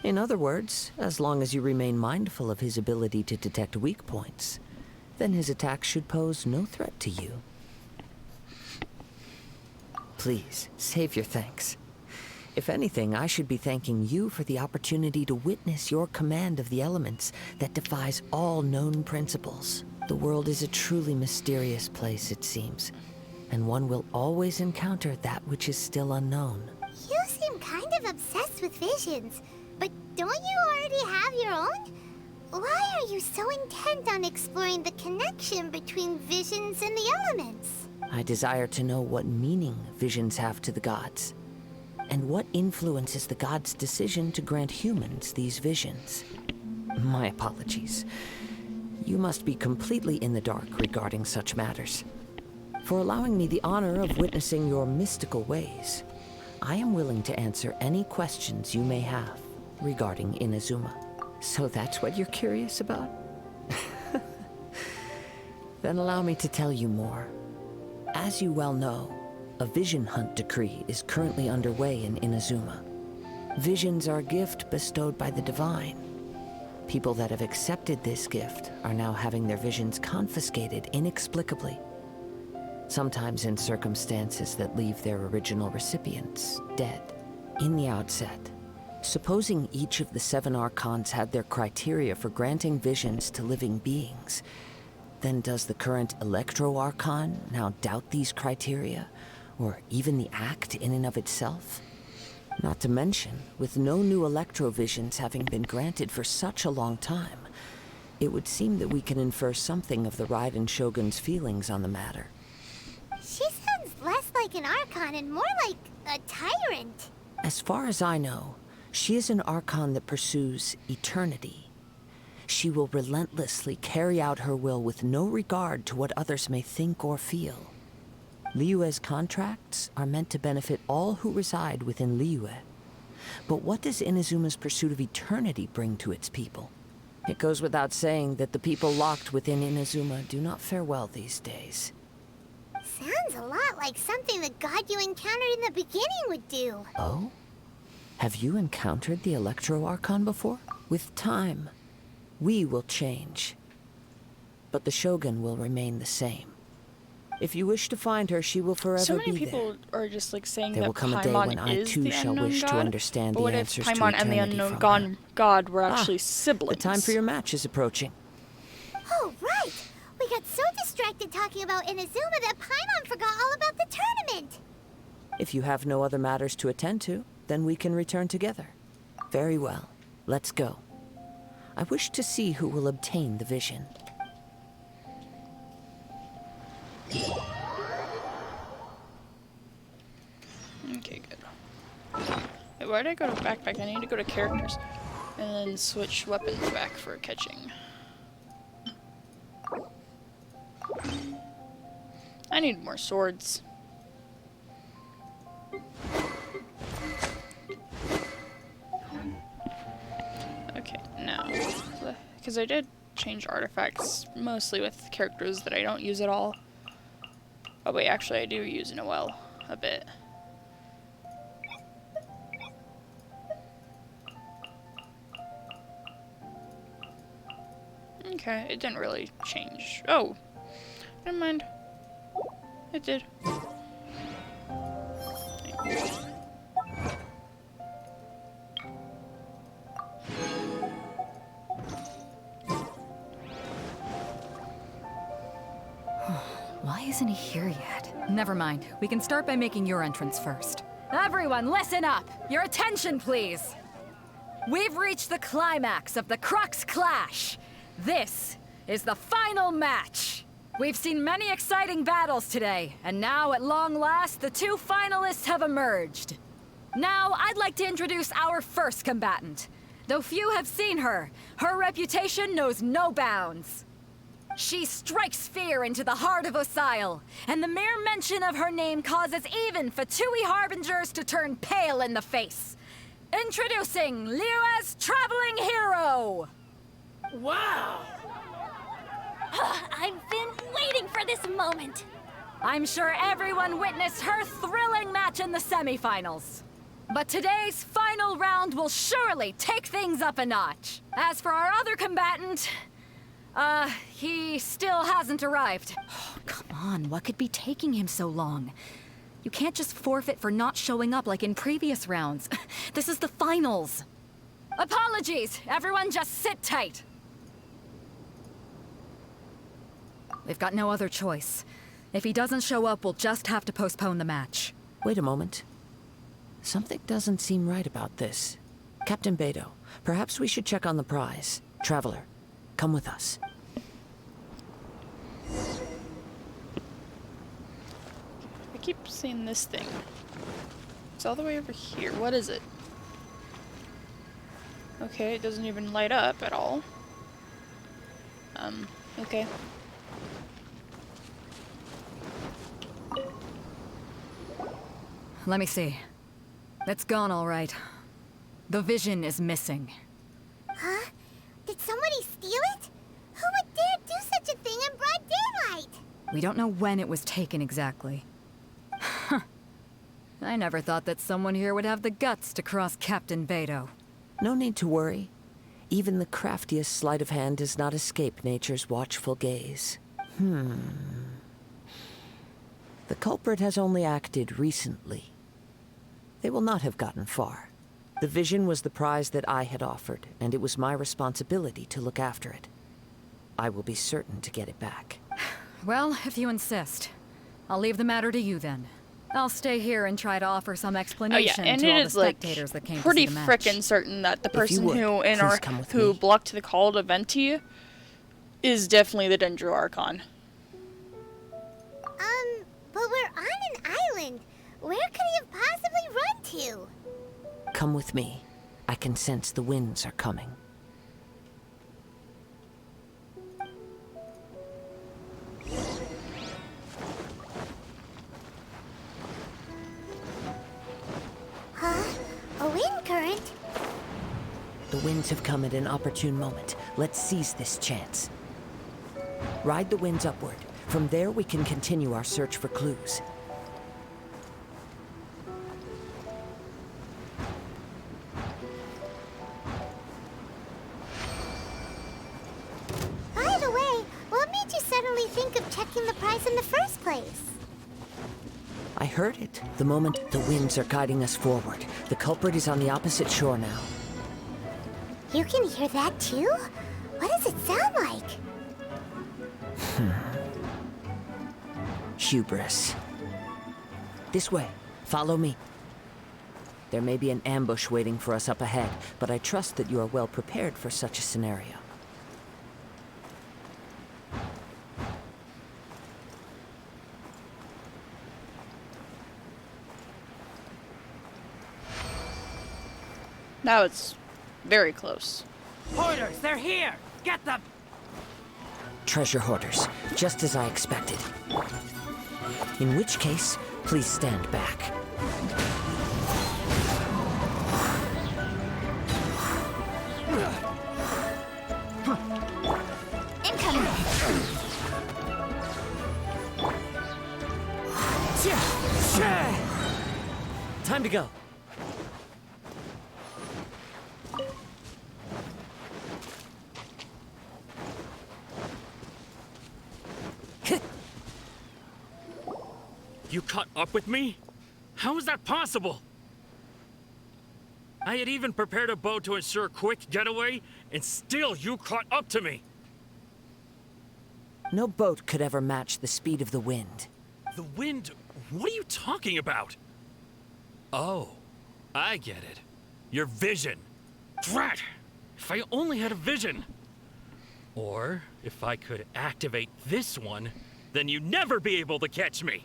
In other words, as long as you remain mindful of his ability to detect weak points, then his attacks should pose no threat to you. Please, save your thanks. If anything, I should be thanking you for the opportunity to witness your command of the elements that defies all known principles. The world is a truly mysterious place, it seems, and one will always encounter that which is still unknown. You seem kind of obsessed with visions, but don't you already have your own? Why are you so intent on exploring the connection between visions and the elements? I desire to know what meaning visions have to the gods, and what influences the gods' decision to grant humans these visions. My apologies. You must be completely in the dark regarding such matters. For allowing me the honor of witnessing your mystical ways, I am willing to answer any questions you may have regarding Inazuma. So that's what you're curious about? Then allow me to tell you more. As you well know, a vision hunt decree is currently underway in Inazuma. Visions are a gift bestowed by the divine. People that have accepted this gift are now having their visions confiscated inexplicably, sometimes in circumstances that leave their original recipients dead. In the outset, supposing each of the 7 Archons had their criteria for granting visions to living beings, then does the current Electro Archon now doubt these criteria, or even the act in and of itself? Not to mention, with no new Electrovisions having been granted for such a long time, it would seem that we can infer something of the Raiden Shogun's feelings on the matter. She sounds less like an Archon and more like a tyrant. As far as I know, she is an Archon that pursues eternity. She will relentlessly carry out her will with no regard to what others may think or feel. Liyue's contracts are meant to benefit all who reside within Liyue. But what does Inazuma's pursuit of eternity bring to its people? It goes without saying that the people locked within Inazuma do not fare well these days. Sounds a lot like something the god you encountered in the beginning would do. Oh? Have you encountered the Electro Archon before? With time, we will change. But the Shogun will remain the same. If you wish to find her, she will forever be there. So many people are just like saying There that will come a day when Paimon I is too the shall unknown wish god. to understand But the what if answers to Paimon and the eternity unknown from her. god were actually siblings? The time for your match is approaching. Oh, right! We got so distracted talking about Inazuma that Paimon forgot all about the tournament! If you have no other matters to attend to, then we can return together. Very well. Let's go. I wish to see who will obtain the vision. Okay, good. Wait, why did I go to backpack? I need to go to characters. And then switch weapons back for catching. I need more swords. Okay, now. Because I did change artifacts, mostly with characters that I don't use at all. Oh wait, actually I do use Noelle a bit. Okay, it didn't really change. Oh, never mind. It did. Why isn't he here yet? Never mind. We can start by making your entrance first. Everyone, listen up! Your attention, please! We've reached the climax of the Crux Clash! This is the final match! We've seen many exciting battles today, and now, at long last, the two finalists have emerged. Now, I'd like to introduce our first combatant. Though few have seen her, her reputation knows no bounds. She strikes fear into the heart of Osile, and the mere mention of her name causes even Fatui Harbingers to turn pale in the face. Introducing Liyue's traveling hero! Wow! I've been waiting for this moment! I'm sure everyone witnessed her thrilling match in the semifinals. But today's final round will surely take things up a notch. As for our other combatant, he still hasn't arrived. Oh, come on, what could be taking him so long? You can't just forfeit for not showing up like in previous rounds. This is the finals. Apologies, everyone just sit tight. We've got no other choice. If he doesn't show up, we'll just have to postpone the match. Wait a moment. Something doesn't seem right about this. Captain Beidou, perhaps we should check on the prize. Traveler, come with us. I keep seeing this thing. It's all the way over here. What is it? Okay, it doesn't even light up at all. Okay. Let me see. It's gone all right. The vision is missing. Huh? Did somebody steal it? Who would dare do such a thing in broad daylight? We don't know when it was taken exactly. I never thought that someone here would have the guts to cross Captain Beidou. No need to worry. Even the craftiest sleight of hand does not escape nature's watchful gaze. The culprit has only acted recently. They will not have gotten far. The vision was the prize that I had offered, and it was my responsibility to look after it. I will be certain to get it back. Well, if you insist. I'll leave the matter to you then. I'll stay here and try to offer some Oh yeah, explanation and to it all the is like spectators that came pretty to see the match. frickin' certain that the If you person would, who in please our come with who me. blocked the call to Venti is definitely the Dendro Archon. But we're on an island. Where could he have possibly run to? Come with me. I can sense the winds are coming. The winds have come at an opportune moment. Let's seize this chance. Ride the winds upward. From there, we can continue our search for clues. By the way, what made you suddenly think of checking the prize in the first place? I heard it the moment the winds are guiding us forward. The culprit is on the opposite shore now. You can hear that too? What does it sound like? Hubris. This way. Follow me. There may be an ambush waiting for us up ahead, but I trust that you are well prepared for such a scenario. Now it's very close. Hoarders, they're here! Get them! Treasure hoarders, just as I expected. In which case, please stand back. Incoming! Time to go. You caught up with me? How is that possible? I had even prepared a boat to ensure a quick getaway, and still you caught up to me! No boat could ever match the speed of the wind. The wind? What are you talking about? Oh, I get it. Your vision. Drat! If I only had a vision! Or, if I could activate this one, then you'd never be able to catch me!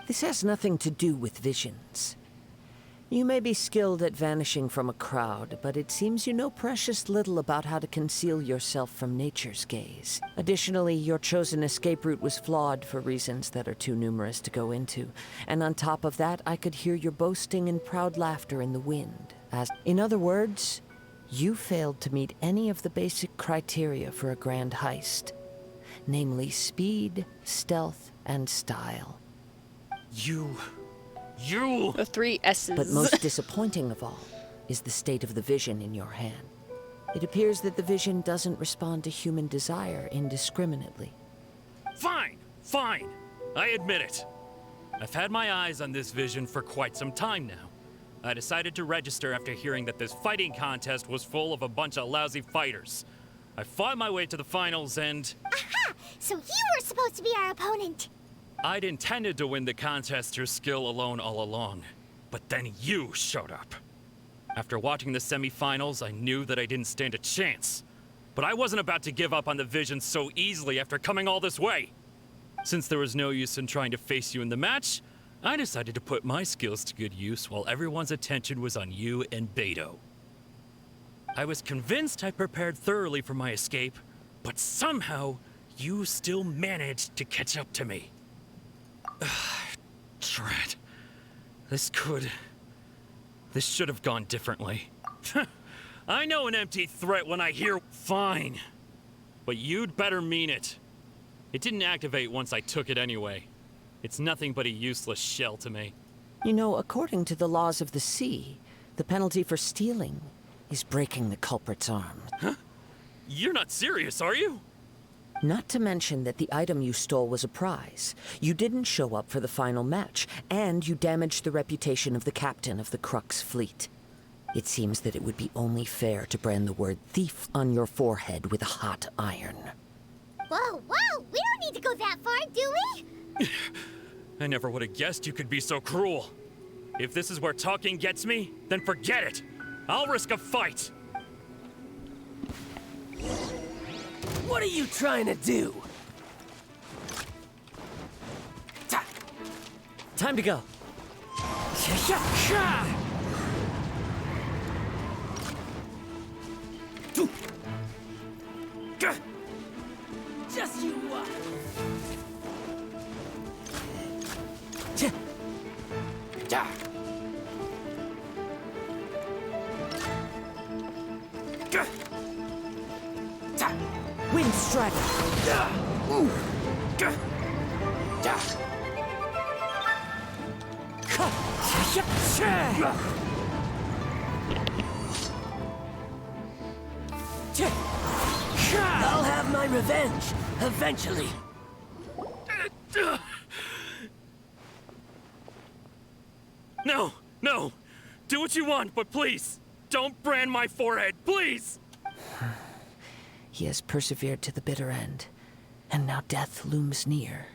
This has nothing to do with visions. You may be skilled at vanishing from a crowd, but it seems you know precious little about how to conceal yourself from nature's gaze. Additionally, your chosen escape route was flawed for reasons that are too numerous to go into. And on top of that, I could hear your boasting and proud laughter in the wind. In other words, you failed to meet any of the basic criteria for a grand heist. Namely, speed, stealth, and style. You... The 3 S's. But most disappointing of all is the state of the vision in your hand. It appears that the vision doesn't respond to human desire indiscriminately. Fine, fine. I admit it. I've had my eyes on this vision for quite some time now. I decided to register after hearing that this fighting contest was full of a bunch of lousy fighters. I fought my way to the finals and... Aha! So you were supposed to be our opponent! I'd intended to win the contest through skill alone all along, but then you showed up. After watching the semifinals, I knew that I didn't stand a chance. But I wasn't about to give up on the vision so easily after coming all this way. Since there was no use in trying to face you in the match, I decided to put my skills to good use while everyone's attention was on you and Beto. I was convinced I prepared thoroughly for my escape, but somehow you still managed to catch up to me. Drat. This should have gone differently. I know an empty threat when I hear fine. But you'd better mean it. It didn't activate once I took it anyway. It's nothing but a useless shell to me. You know, according to the laws of the sea, the penalty for stealing is breaking the culprit's arms. Huh? You're not serious, are you? Not to mention that the item you stole was a prize. You didn't show up for the final match, and you damaged the reputation of the captain of the Crux fleet. It seems that it would be only fair to brand the word thief on your forehead with a hot iron. Whoa, whoa! We don't need to go that far, do we? I never would have guessed you could be so cruel. If this is where talking gets me, then forget it. I'll risk a fight. What are you trying to do? Time to go. Just you watch. Wind strike! I'll have my revenge, eventually. No, no. Do what you want, but please, don't brand my forehead, please! He has persevered to the bitter end, and now death looms near.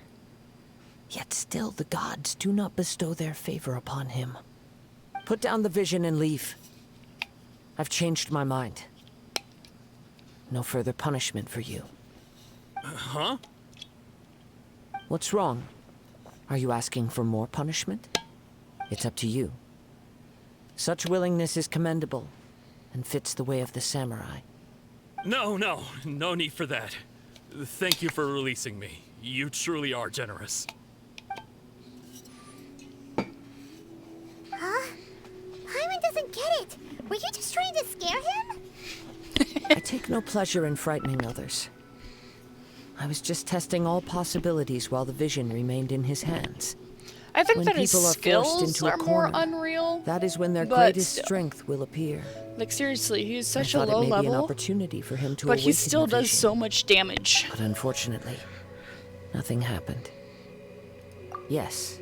Yet still the gods do not bestow their favor upon him. Put down the vision and leave. I've changed my mind. No further punishment for you. Huh? What's wrong? Are you asking for more punishment? It's up to you. Such willingness is commendable, and fits the way of the samurai. No need for that. Thank you for releasing me. You truly are generous. Huh? Paimon doesn't get it. Were you just trying to scare him? I take no pleasure in frightening others. I was just testing all possibilities while the vision remained in his hands. I think When that his people are forced skills into a are more corner, unreal. that is when their but greatest still. strength will appear. Like seriously, he's such I a thought low it may be an level, opportunity for him to but he awaken still the does vision. so much damage. But unfortunately, nothing happened. Yes.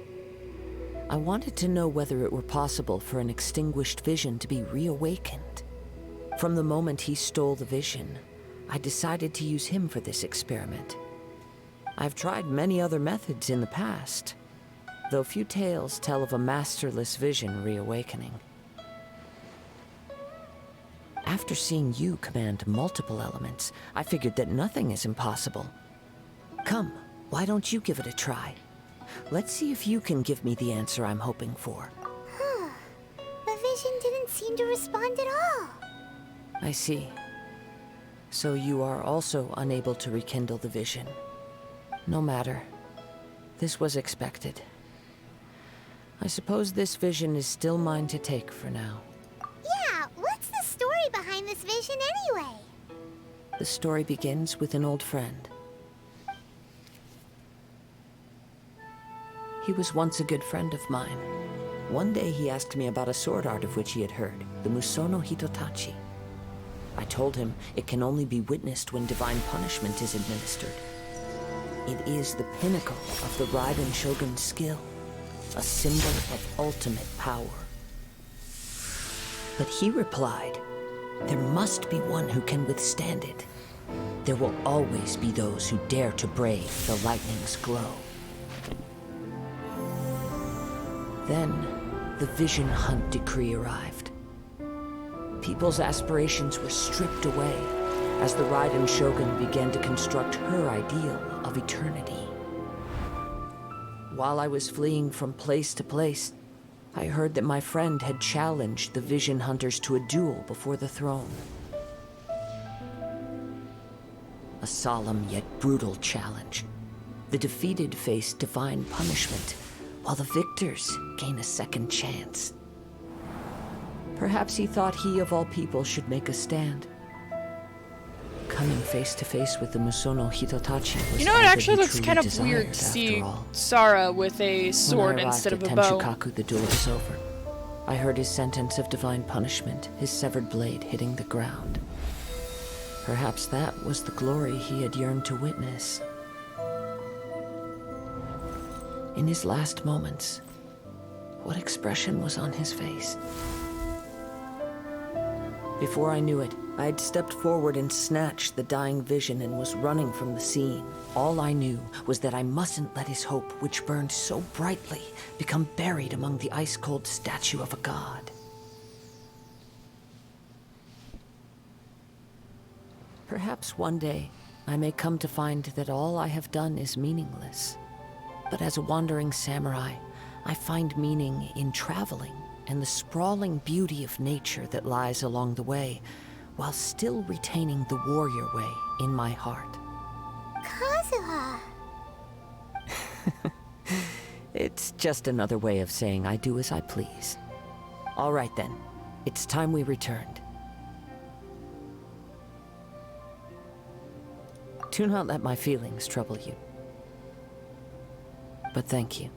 I wanted to know whether it were possible for an extinguished vision to be reawakened. From the moment he stole the vision, I decided to use him for this experiment. I've tried many other methods in the past, though few tales tell of a masterless vision reawakening. After seeing you command multiple elements, I figured that nothing is impossible. Come, why don't you give it a try? Let's see if you can give me the answer I'm hoping for. Huh. The vision didn't seem to respond at all. I see. So you are also unable to rekindle the vision. No matter. This was expected. I suppose this vision is still mine to take for now. Yeah, what's the story behind this vision anyway? The story begins with an old friend. He was once a good friend of mine. One day he asked me about a sword art of which he had heard, the Musono Hitotachi. I told him it can only be witnessed when divine punishment is administered. It is the pinnacle of the Raiden Shogun's skill, a symbol of ultimate power. But he replied, there must be one who can withstand it. There will always be those who dare to brave the lightning's glow. Then, the Vision Hunt decree arrived. People's aspirations were stripped away as the Raiden Shogun began to construct her ideal of eternity. While I was fleeing from place to place, I heard that my friend had challenged the Vision Hunters to a duel before the throne. A solemn yet brutal challenge. The defeated face divine punishment, while the victors gain a second chance. Perhaps he thought he of all people should make a stand. Coming face to face with the Musono Hitotachi was You know, it all that actually he looks truly kind of desired, weird to after see all. Sara with a sword When I instead of arrived a at bow. Tenchikaku, the duel was over. I heard his sentence of divine punishment, his severed blade hitting the ground. Perhaps that was the glory he had yearned to witness. In his last moments, what expression was on his face? Before I knew it, I had stepped forward and snatched the dying vision and was running from the scene. All I knew was that I mustn't let his hope, which burned so brightly, become buried among the ice-cold statue of a god. Perhaps one day, I may come to find that all I have done is meaningless. But as a wandering samurai, I find meaning in traveling and the sprawling beauty of nature that lies along the way, while still retaining the warrior way in my heart. Kazuha. It's just another way of saying I do as I please. All right then, it's time we returned. Do not let my feelings trouble you. But thank you.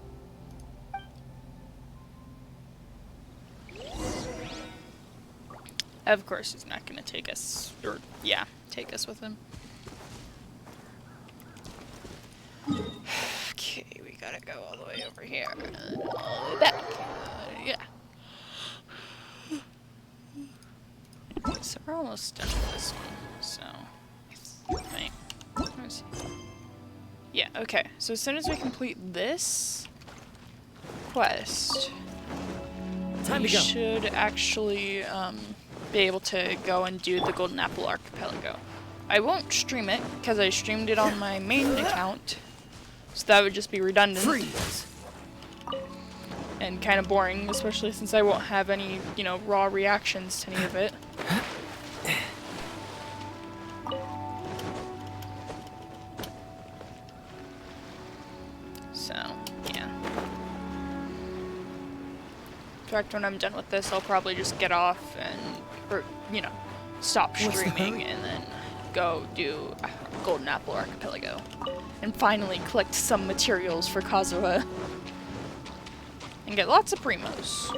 Of course he's not gonna take us, or yeah, take us with him. Okay, we gotta go all the way over here and all the way back. Yeah. So we're almost done with this one. So, wait, let me see. Yeah. Okay. So as soon as we complete this quest, we should actually be able to go and do the Golden Apple Archipelago. I won't stream it because I streamed it on my main account, so that would just be redundant. Freeze! And kind of boring, especially since I won't have any, you know, raw reactions to any of it. So, yeah. In fact, when I'm done with this, I'll probably just get off and, or, you know, stop streaming and then go do Golden Apple Archipelago. And finally collect some materials for Kazuha. And get lots of primos.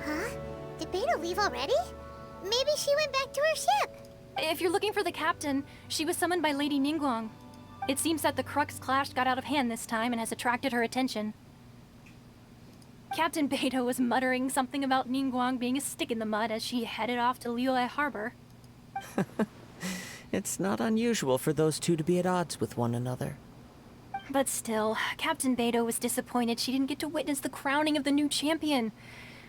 Huh? Did Beta leave already? Maybe she went back to her ship. If you're looking for the captain, she was summoned by Lady Ningguang. It seems that the Crux clash got out of hand this time and has attracted her attention. Captain Beidou was muttering something about Ningguang being a stick in the mud as she headed off to Liyue Harbor. It's not unusual for those two to be at odds with one another. But still, Captain Beidou was disappointed she didn't get to witness the crowning of the new champion.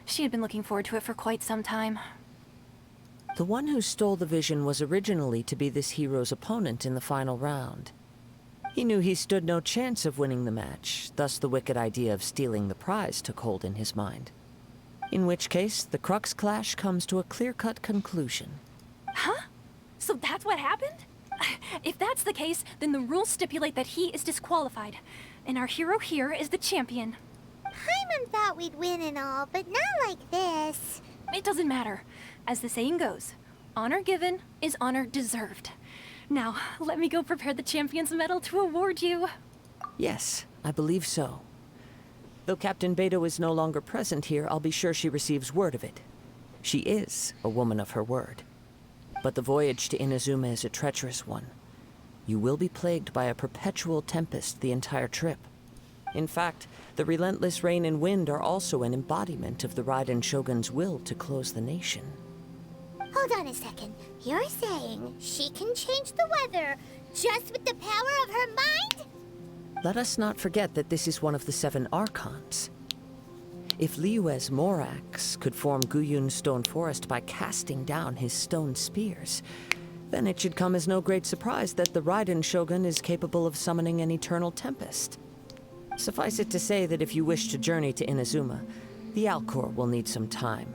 She had been looking forward to it for quite some time. The one who stole the vision was originally to be this hero's opponent in the final round. He knew he stood no chance of winning the match, thus the wicked idea of stealing the prize took hold in his mind. In which case, the Crux clash comes to a clear-cut conclusion. Huh? So that's what happened? If that's the case, then the rules stipulate that he is disqualified, and our hero here is the champion. Paimon thought we'd win and all, but not like this. It doesn't matter. As the saying goes, honor given is honor deserved. Now, let me go prepare the champion's medal to award you. Yes, I believe so. Though Captain Beidou is no longer present here, I'll be sure she receives word of it. She is a woman of her word. But the voyage to Inazuma is a treacherous one. You will be plagued by a perpetual tempest the entire trip. In fact, the relentless rain and wind are also an embodiment of the Raiden Shogun's will to close the nation. Hold on a second. You're saying she can change the weather just with the power of her mind? Let us not forget that this is one of the 7 Archons. If Liyue's Morax could form Guyun's stone forest by casting down his stone spears, then it should come as no great surprise that the Raiden Shogun is capable of summoning an eternal tempest. Suffice it to say that if you wish to journey to Inazuma, the Alcor will need some time.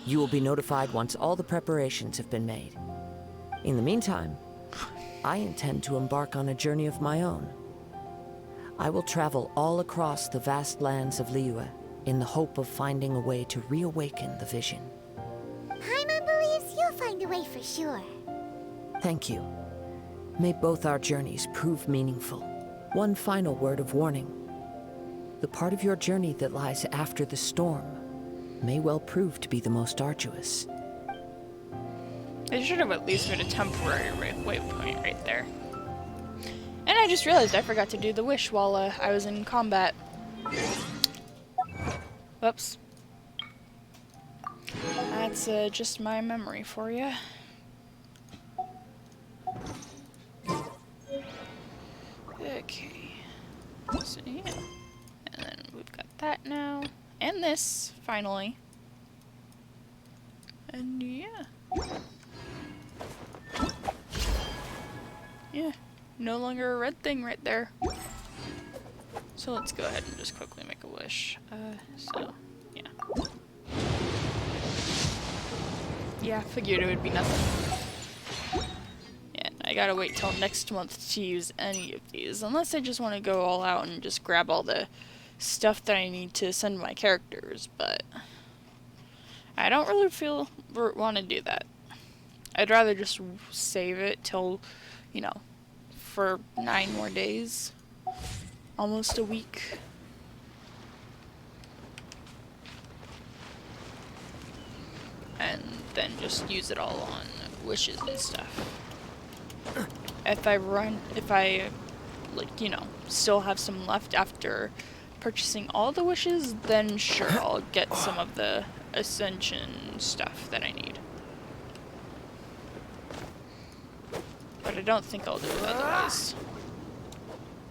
You will be notified once all the preparations have been made. In the meantime, I intend to embark on a journey of my own. I will travel all across the vast lands of Liyue in the hope of finding a way to reawaken the vision. Paimon believes you'll find a way for sure. Thank you. May both our journeys prove meaningful. One final word of warning. The part of your journey that lies after the storm may well prove to be the most arduous. They should have at least made a temporary waypoint right there. And I just realized I forgot to do the wish while I was in combat. Whoops. That's just my memory for you. Okay. So yeah. And then we've got that now. And this, finally. And yeah. Yeah. No longer a red thing right there. So let's go ahead and just quickly make a wish. So, yeah. yeah, figured it would be nothing. Yeah, I gotta wait till next month to use any of these, unless I just want to go all out and just grab all the stuff that I need to send my characters, but I don't really want to do that. I'd rather just save it till, you know, for 9 more days. Almost a week. And then just use it all on wishes and stuff. If I, like, you know, still have some left after purchasing all the wishes, then sure, I'll get some of the Ascension stuff that I need. But I don't think I'll do it otherwise.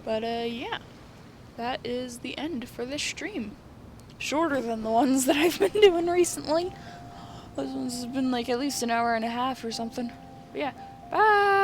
But, yeah. That is the end for this stream. Shorter than the ones that I've been doing recently. Those ones have been like at least an hour and a half or something. But yeah, bye!